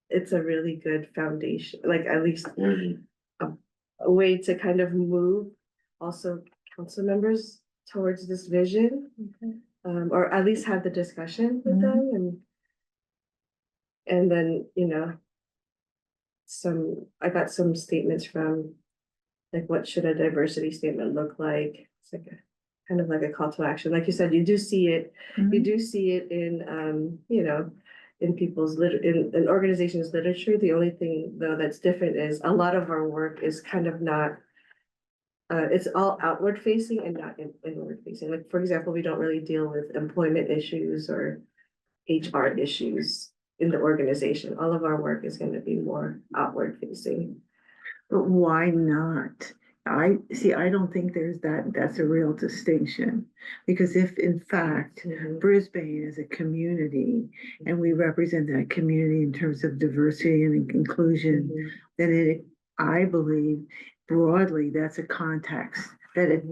S2: it's a really good foundation, like at least a way to kind of move also council members towards this vision. Or at least have the discussion with them, and then, you know, I got some statements from, like, what should a diversity statement look like? It's like a kind of like a call to action. Like you said, you do see it, you do see it in, you know, in people's in organizations' literature. The only thing though that's different is a lot of our work is kind of not, it's all outward facing and not inward facing. Like, for example, we don't really deal with employment issues or HR issues in the organization. All of our work is going to be more outward facing.
S4: But why not? I don't think that's a real distinction. Because if in fact Brisbane is a community and we represent that community in terms of diversity and inclusion, then I believe broadly that's a context that it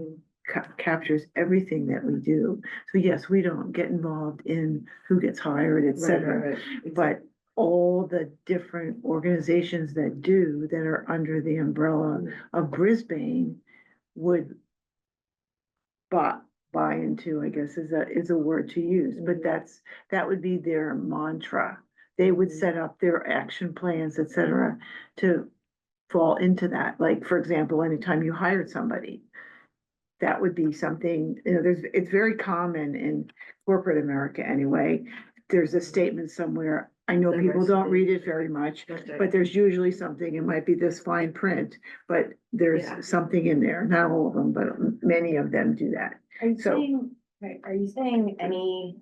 S4: captures everything that we do. So yes, we don't get involved in who gets hired, etc. But all the different organizations that are under the umbrella of Brisbane would buy into, I guess is a word to use, but that would be their mantra. They would set up their action plans, etc., to fall into that. Like, for example, anytime you hired somebody, that would be something, you know, it's very common in corporate America anyway. There's a statement somewhere. I know people don't read it very much, but there's usually something, it might be this fine print, but there's something in there. Not all of them, but many of them do that.
S6: Are you saying any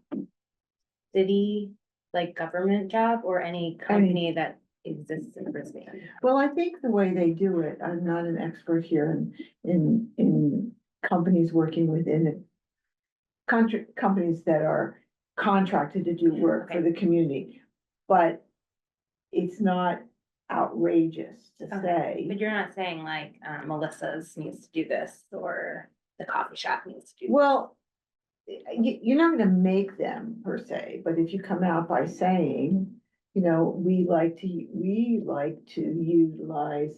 S6: city, like government job, or any company that exists in Brisbane?
S4: Well, I think the way they do it, I'm not an expert here in companies working within it. Companies that are contracted to do work for the community, but it's not, outrageous to
S6: Okay.
S4: say.
S6: But you're not saying like, Melissa's needs to do this, or the coffee shop needs to do.
S4: Well, you're not gonna make them per se, but if you come out by saying, you know, we like to utilize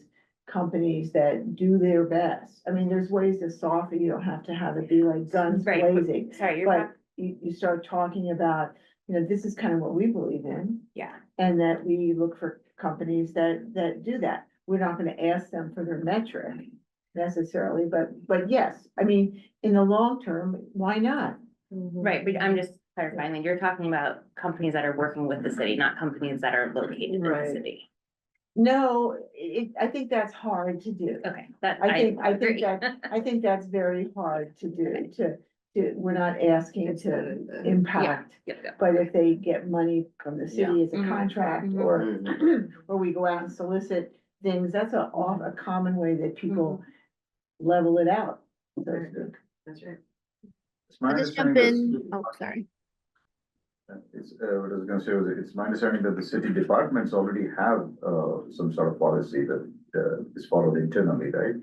S4: companies that do their best. I mean, there's ways to soften, you don't have to have it be like guns
S6: Right, but-
S4: blazing.
S6: Sorry, you're
S4: But
S6: back,
S4: you start talking about, you know, this is kind of what we believe in.
S6: yeah.
S4: And that we look for companies that do that. We're not gonna ask them for their metric necessarily, but yes, I mean, in the long term, why not?
S6: Right, but I'm just clarifying that you're talking about companies that are working with the city, not companies that are located in the
S2: Right.
S6: city.
S4: No, I think that's hard to do.
S6: Okay, that.
S4: I think
S6: agree.
S4: I think that's very hard to do, we're not asking
S2: It's
S4: to
S2: not in the-
S4: impact.
S6: Yep, yep.
S4: But if they get money from the city as a
S6: Mhm,
S4: contract,
S6: mhm.
S4: or,
S3: Mhm.
S4: or we go out and solicit things, that's a common way that people
S6: Mm-hmm.
S4: level it out. So to
S2: Right.
S4: speak.
S2: That's right.
S1: It's my
S5: I'll just jump
S1: understanding
S5: in. Oh, sorry.
S1: It's, what I was gonna say was, it's my understanding that the city departments already have, some sort of policy that, is followed internally, right?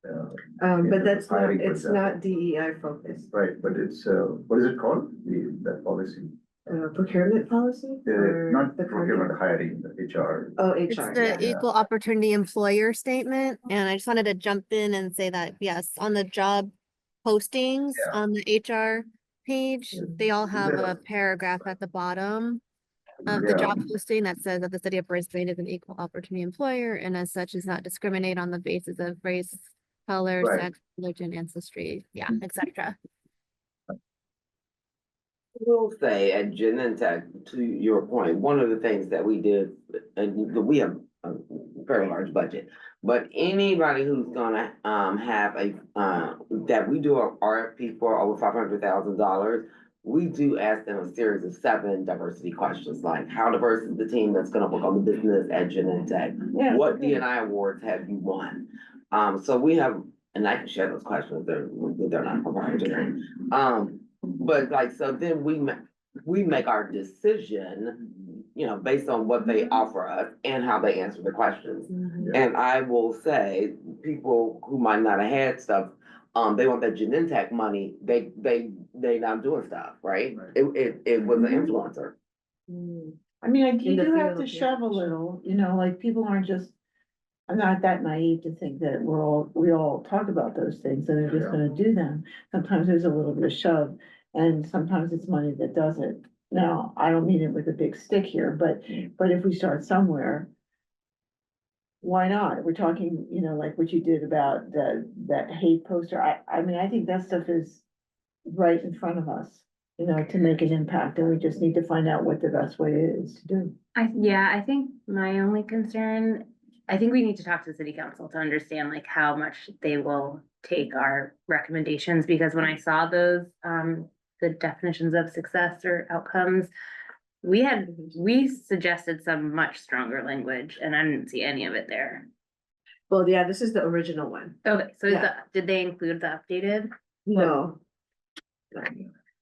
S1: In
S2: But
S1: terms
S2: that's
S1: of
S2: not,
S1: hiring, for
S2: it's
S1: example.
S2: not DEI focused.
S1: Right, but it's, what is it called, that policy?
S2: Procurement policy or
S1: Not
S2: the
S1: procurement,
S2: contract?
S1: hiring, the HR.
S2: Oh,
S5: It's
S2: HR,
S5: the
S2: yeah.
S5: equal opportunity employer statement, and I just wanted to jump in and say that, yes, on the job postings
S1: Yeah.
S5: on the HR page, they all have
S1: Yeah.
S5: a paragraph at the bottom of the
S1: Yeah.
S5: job posting that says that the city of Brisbane is an equal opportunity employer and as such does not discriminate on the basis of race, color,
S1: Right.
S5: sex, religion, ancestry, yeah, etc.
S3: Will say at Genentech, to your point, one of the things that we did, and we have a very large budget. But anybody who's gonna have a that we do a RFP for over $500,000. We do ask them a series of 7 diversity questions, like how diverse is the team that's gonna work on the business at Genentech?
S4: Yeah.
S3: What D&I awards have you won? So we have, and I can share those questions, they're not proprietary. But like, so then we make our decision, you know, based on what they offer us and how they answer the questions.
S2: Mhm.
S3: And I will say, people who might not have had stuff, they want that Genentech money, they not doing stuff, right?
S1: Right.
S3: It was an influencer.
S2: Mm.
S4: I mean, you
S2: In the
S4: do have to
S2: field, yeah.
S4: shove a little, you know, like people aren't just. I'm not that naive to think that we all talk about those things and they're just
S1: Yeah.
S4: gonna do them. Sometimes there's a little bit of shove and sometimes it's money that does it. Now, I don't mean it with a big stick here, but if we start somewhere. Why not? We're talking, you know, like what you did about that hate poster. I mean, I think that stuff is right in front of us, you know, to make an impact, and we just need to find out what the best way is to do.
S6: I think my only concern, I think we need to talk to the city council to understand like how much they will take our recommendations, because when I saw those, the definitions of success or outcomes, we suggested some much stronger language and I didn't see any of it there.
S2: Well, yeah, this is the original one.
S6: Okay, so
S2: Yeah.
S6: did they include the updated?
S2: No.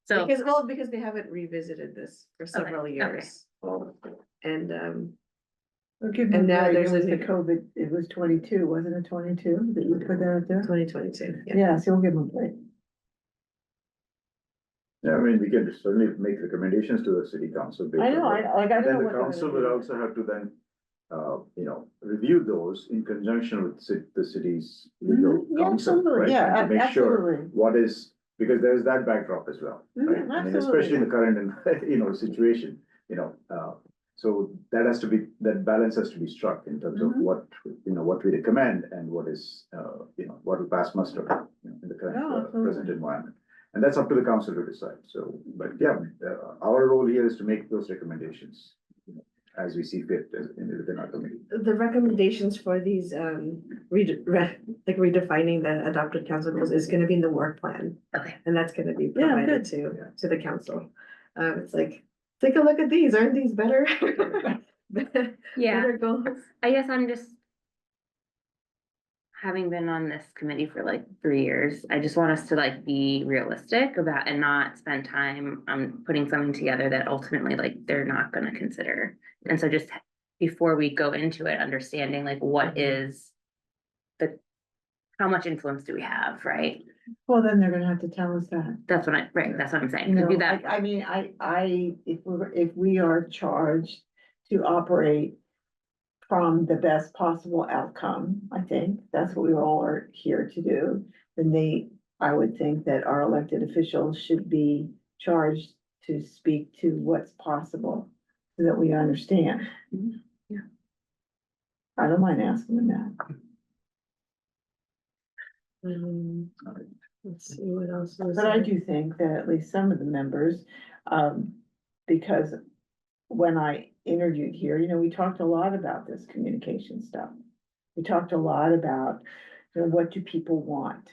S6: So,
S2: Because they haven't revisited this for several
S6: okay.
S2: years. And,
S4: Okay,
S2: And now there's
S4: the
S2: a-
S4: COVID, it was 22, wasn't it 22 that you put that out there?
S2: 2022, yeah.
S4: Yeah, so we'll give them a break.
S1: Yeah, I mean, we can certainly make recommendations to the city council. based
S4: I know,
S1: on that.
S4: I don't
S1: Then
S4: know
S1: the
S4: what they're
S1: council
S4: gonna
S1: will
S4: do.
S1: also have to then, review those in conjunction with the city's legal
S4: Mhm, yeah,
S1: counsel,
S4: absolutely,
S1: right?
S4: yeah,
S1: And to make sure
S4: absolutely.
S1: what is, because there's that backdrop as well,
S4: Mhm,
S1: right? I mean, especially in the current, situation, so that has to be, that balance has to be struck in terms of
S4: Mhm.
S1: what we recommend and what is, what will pass muster, in the current,
S4: Yeah, absolutely.
S1: present environment. And that's up to the council to decide, so, but yeah, our role here is to make those recommendations, as we see fit within our committee.
S2: The recommendations for these, redefining the adopted council goals is gonna be in the work plan.
S6: okay,
S2: And that's gonna be
S4: Yeah,
S2: provided to the council. It's like, take a look at these, aren't these better?
S6: yeah,
S2: Better goals.
S6: I guess I'm just. Having been on this committee for like 3 years, I just want us to like be realistic about and not spend time on putting something together that ultimately like they're not gonna consider. And so just before we go into it, understanding like what is how much influence do we have, right?
S4: Well, then they're gonna have to tell us that.
S6: That's what that's what I'm saying.
S4: You
S6: To
S4: know,
S6: do that.
S4: I mean, if we are charged to operate from the best possible outcome, I think that's what we all are here to do. Then I would think that our elected officials should be charged to speak to what's possible so that we understand.
S2: Yeah.
S4: I don't mind asking them that.
S2: Let's see what else. was
S4: But I
S2: there.
S4: do think that at least some of the members, because when I interviewed here, you know, we talked a lot about this communication stuff. We talked a lot about, you know, what do people want?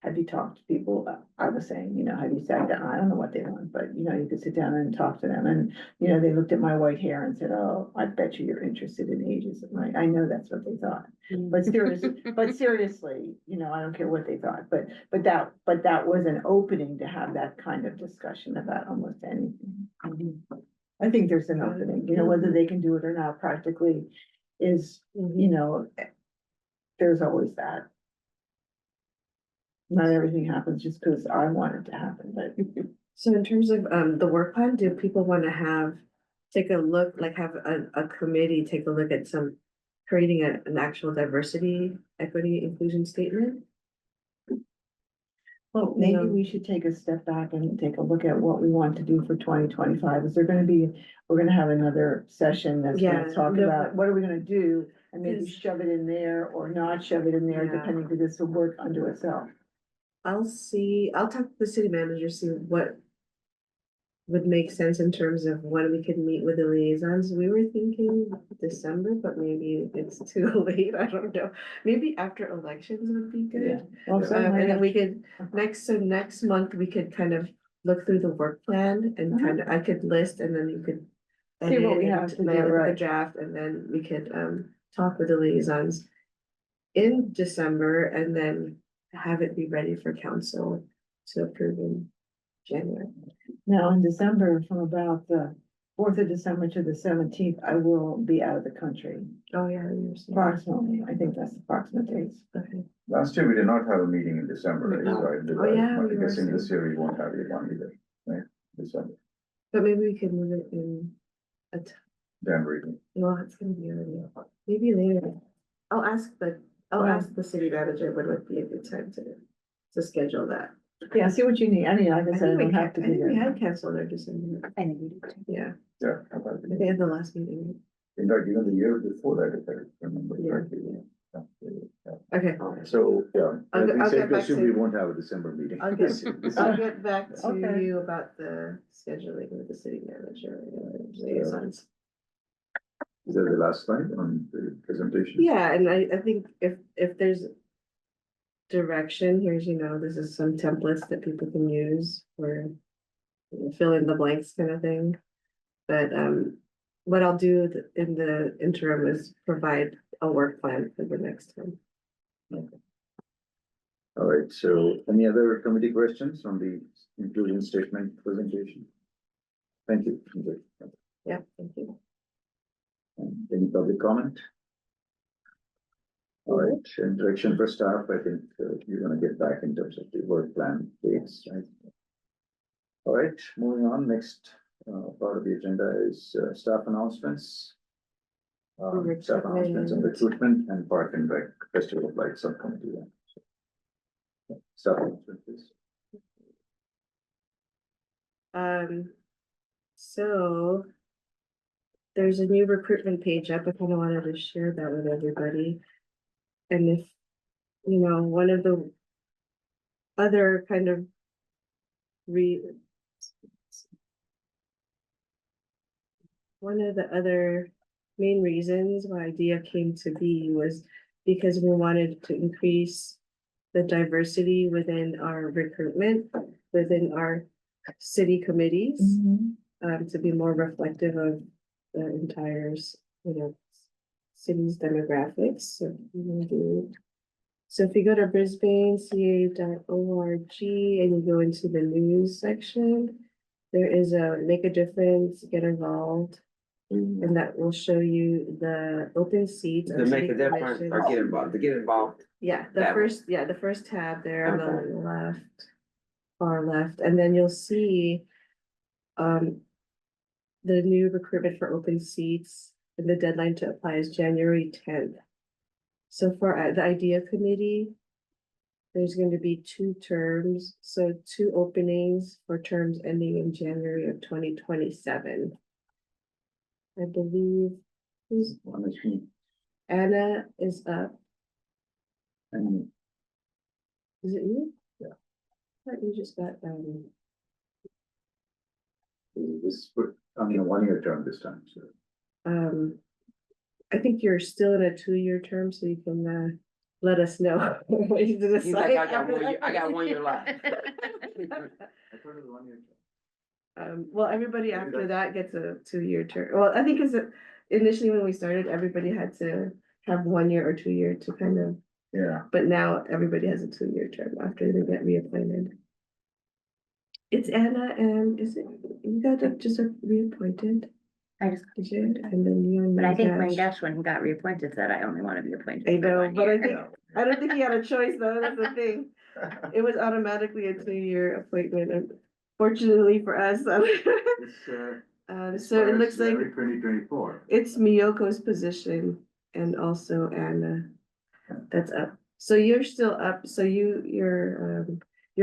S4: Have you talked to people? I was saying, you know, have you sat down? I don't know what they want, but you know, you could sit down and talk to them. And, you know, they looked at my white hair and said, oh, I bet you're interested in ageism, right? I know that's what they thought. But seriously, you know, I don't care what they thought, but that was an opening to have that kind of discussion about almost anything. I think there's an opening, you know, whether they can do it or not practically is, you know, there's always that. Not everything happens just because I want it to happen, but
S2: So in terms of the work plan, do people want to take a look, like have a committee take a look at creating an actual diversity, equity, inclusion statement?
S4: well,
S2: You
S4: maybe
S2: know.
S4: we should take a step back and take a look at what we want to do for 2025. Is there gonna be, we're gonna have another session that's
S2: Yeah,
S4: gonna talk
S2: no,
S4: about,
S2: but-
S4: what are we gonna do? And maybe
S2: Yes.
S4: shove it in there or not shove it in there,
S2: Yeah.
S4: depending, because this will work unto itself.
S2: I'll talk to the city manager, see what would make sense in terms of when we could meet with the liaisons. We were thinking December, but maybe it's too late. I don't know. Maybe after elections would be good.
S4: Well,
S2: And then we could,
S4: Uh-huh.
S2: next month, we could kind of look through the work plan and
S4: Uh-huh.
S2: kind of, I could list and then you could.
S4: See what
S2: edit
S4: we
S2: and
S4: have to
S2: look
S4: do,
S2: at the
S4: right.
S2: draft, and then we could talk with the liaisons in December and then have it be ready for council to approve in January.
S4: Now, in December, from about the 4th of December to the 17th, I will be out of the country.
S2: Oh, yeah. you're saying-
S4: Approximately, I think that's the approximate dates.
S2: Okay.
S1: Last year, we did not have a meeting in December, right?
S3: No.
S1: So
S2: Oh, yeah,
S1: I'm
S2: we were
S1: guessing this
S2: saying.
S1: year we won't have it one either, right? December,
S2: But maybe we could move it in
S1: January.
S2: well, it's gonna be early, maybe later. I'll ask the city manager when would be a good time to schedule that.
S4: Yeah, see what you need. I mean, like I said, I don't have to
S2: I
S4: be
S2: think we
S4: there.
S2: had canceled our December.
S6: I think we do too.
S2: Yeah,
S1: Yeah. how about
S2: I think at the last meeting.
S1: In fact, even the year before that, if I remember
S2: Yeah.
S1: correctly. Yeah.
S2: Okay,
S1: So, yeah,
S2: I'll
S1: we
S2: get
S1: said
S2: back
S1: assume
S2: to-
S1: we won't have a December meeting.
S2: I'll get back to
S4: Okay.
S2: you about the scheduling with the city manager and liaisons.
S1: Is that the last slide on the presentation?
S2: Yeah, and I think if there's direction, here's, this is some templates that people can use for fill in the blanks kind of thing. But what I'll do in the interim is provide a work plan for the next time.
S1: All right, so any other committee questions on the inclusion statement presentation? Thank you.
S2: Yeah, thank you.
S1: Any public comment? All right, and direction for staff, I think you're gonna get back in terms of the work plan dates, right? All right, moving on, next part of the agenda is staff announcements. Staff announcements on recruitment and Park and Rec Festival of Lights subcommittee. Staff announcement, please.
S2: So there's a new recruitment page up. I kind of wanted to share that with everybody. And if, one of the other kind of one of the other main reasons why idea came to be was because we wanted to increase the diversity within our recruitment, within our city committees, to be more reflective of the entire, city's demographics. So if you go to brisbaneca.org and you go into the news section, there is a make a difference, get involved. And that will show you the open seats.
S3: To
S2: on
S3: make
S2: city
S3: a difference or
S2: commissions.
S3: get involved, to get involved.
S2: Yeah,
S3: That one.
S2: the first tab there on
S3: Okay.
S2: the left, far left, and then you'll see the new recruitment for open seats, and the deadline to apply is January 10th. So for the IDEA committee, there's going to be 2 terms, so 2 openings for terms ending in January of 2027. I believe who's
S1: One is me,
S2: Anna is up.
S1: and
S2: Is it you?
S1: Yeah.
S2: I thought you just got
S1: this, I mean, a 1-year term this time, so.
S2: I think you're still in a 2-year term, so you can let us know. what you
S3: He's like,
S2: decide
S3: I got
S2: after
S3: 1 year,
S2: that.
S3: I got 1 year left.
S1: I thought it was 1-year term.
S2: Well, everybody after that gets a 2-year term. Well, I think because initially when we started, everybody had to have 1 year or 2 year to kind of,
S1: Yeah,
S2: but now everybody has a 2-year term after they get reappointed. It's Anna and is it, you got just reappointed?
S6: I just,
S2: Did you? And then you and
S6: but I think
S2: Mangesh.
S6: Mangesh, when he got reappointed, said I only want to be appointed.
S2: I
S6: for
S2: know,
S6: 1
S2: but I
S6: year."
S2: think, I don't think he had a choice though, that's the thing. It was automatically a 2-year appointment, and fortunately for us. So it looks like
S1: 2024.
S2: it's Miyoko's position and also Anna that's up. So you're still up, so your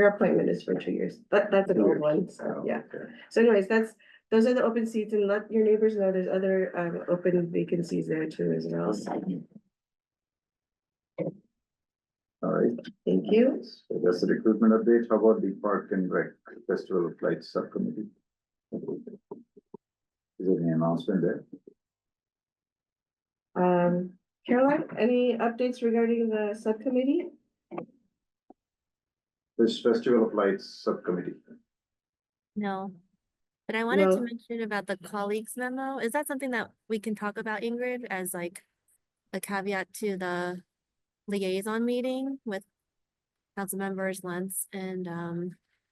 S2: appointment is for 2 years, but that's an old one, so yeah. So anyways, those are the open seats, and let your neighbors know there's other open vacancies there too as well. So
S1: All right,
S2: thank you.
S1: so that's the recruitment update. How about the Park and Rec Festival of Lights Subcommittee? Is there any announcement there?
S2: Caroline, any updates regarding the subcommittee?
S1: This Festival of Lights Subcommittee.
S5: No. But I wanted to
S2: No.
S5: mention about the colleagues memo. Is that something that we can talk about, Ingrid, as like a caveat to the liaison meeting with council members Lentz and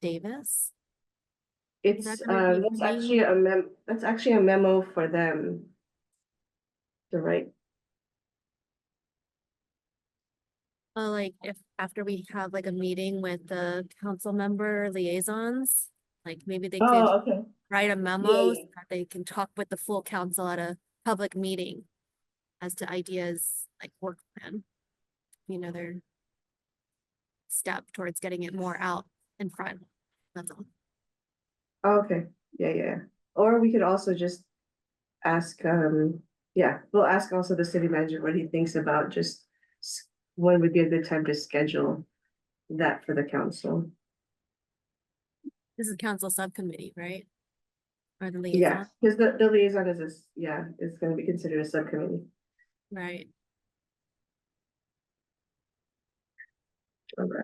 S5: Davis?
S2: It's,
S5: that gonna be
S2: that's
S5: me?
S2: actually that's actually a memo for them. To write.
S5: Oh, like if after we have like a meeting with the council member liaisons, like maybe they could
S2: Okay.
S5: write a memo
S2: yeah.
S5: so that they can talk with the full council at a public meeting as to ideas like work plan. You know, their step towards getting it more out in front. That's all.
S2: Okay, yeah. Or we could also just ask, we'll ask also the city manager what he thinks about just when would be a good time to schedule that for the council.
S5: This is council subcommittee, right? Or the
S2: Yeah,
S5: liaison,
S2: because the liaison is this, it's gonna be considered a subcommittee.
S5: right?
S1: Okay.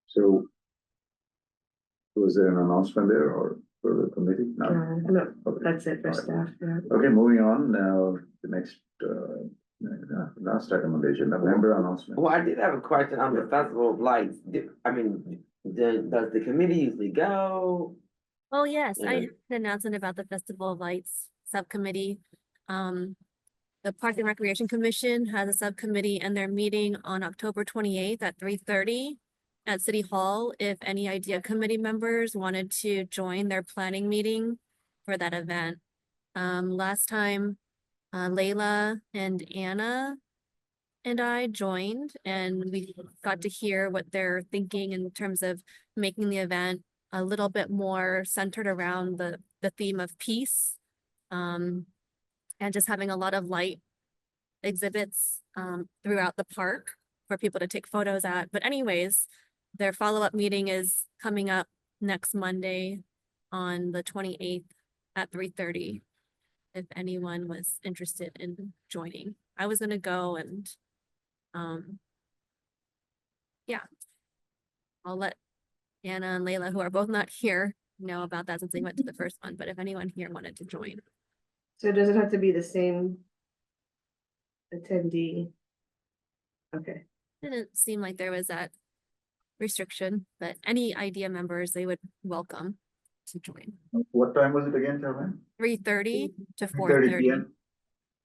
S1: So was there an announcement there or for the committee? No.
S2: No,
S1: Okay.
S2: that's it for
S1: All right.
S2: staff, yeah.
S1: Okay, moving on now, the next, last item on the agenda, member announcement.
S3: Well, I did have a question on the Festival of Lights. Does the committee usually go?
S5: Oh, yes, I
S3: Yeah.
S5: had an announcement about the Festival of Lights Subcommittee. The Park and Recreation Commission has a subcommittee and they're meeting on October 28th at 3:30 at City Hall. If any IDEA committee members wanted to join their planning meeting for that event. Last time, Layla and Anna and I joined and we got to hear what they're thinking in terms of making the event a little bit more centered around the theme of peace. And just having a lot of light exhibits throughout the park for people to take photos at. But anyways, their follow-up meeting is coming up next Monday on the 28th at 3:30. If anyone was interested in joining, I was gonna go and yeah. I'll let Anna and Layla, who are both not here, know about that since they went to the first one, but if anyone here wanted to join.
S2: So does it have to be the same attendee? Okay,
S5: Didn't seem like there was that restriction, but any IDEA members they would welcome. to join.
S1: What time was it again, Caroline?
S5: 3:30 to
S1: 30
S5: 4:30.
S1: PM?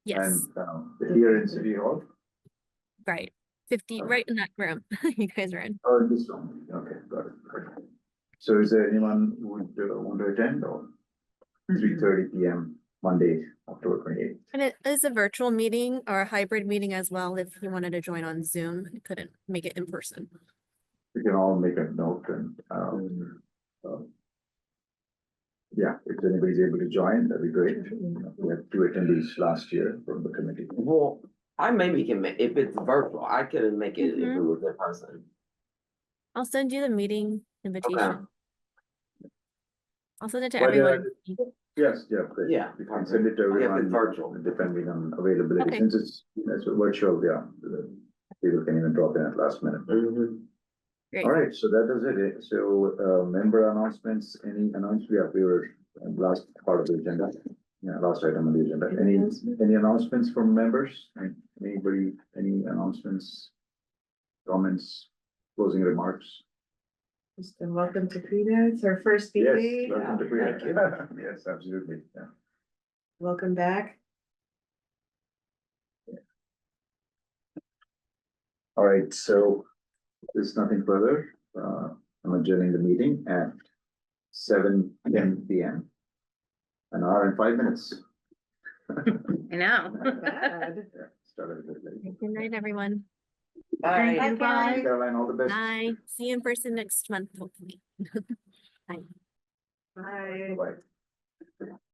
S5: Yes,
S1: And, here in City Hall?
S5: right. 50, right in that room you guys are in.
S1: Oh, in this room, okay, got it. Okay. So is there anyone who would want to attend or 3:30 PM, Monday, October 28th?
S5: And it is a virtual meeting or a hybrid meeting as well. If you wanted to join on Zoom, you couldn't make it in person.
S1: We can all make a note and, yeah, if anybody's able to join, that'd be great. We had 2 attendees last year from the committee.
S3: Well, I maybe can make, if it's virtual, I couldn't make it if it
S5: Mhm.
S3: was in person.
S5: I'll send you the meeting invitation. I'll send it to
S1: Well, yeah,
S5: everyone.
S1: Yes, yeah, great.
S3: Yeah,
S1: You can send it to
S3: If it's
S1: everyone.
S3: virtual.
S1: Depending on availability,
S5: Okay.
S1: since it's virtual, yeah, people can even drop in at last minute.
S3: Mhm.
S5: Great.
S1: All right, so that is it. So, member announcements, any announcements? Yeah, we were last part of the agenda. Yeah, last item on the agenda. Any announcements from members? Anybody, any announcements? Comments, closing remarks?
S2: Just welcome to Frida. It's our first
S1: Yes,
S2: meeting.
S1: welcome to Priya.
S3: Thank you.
S1: Yes, absolutely, yeah.
S2: Welcome back.
S1: All right, so there's nothing further. I'm adjourning the meeting at 7:10 PM. An hour and 5 minutes.
S6: I know.
S2: Not bad.
S1: Yeah, started a bit late.
S5: Good night, everyone.
S3: Bye.
S6: Bye, Kelly.
S1: Caroline, all the best.
S5: Bye. See you in person next month, hopefully. Bye.
S2: Bye.
S1: Bye.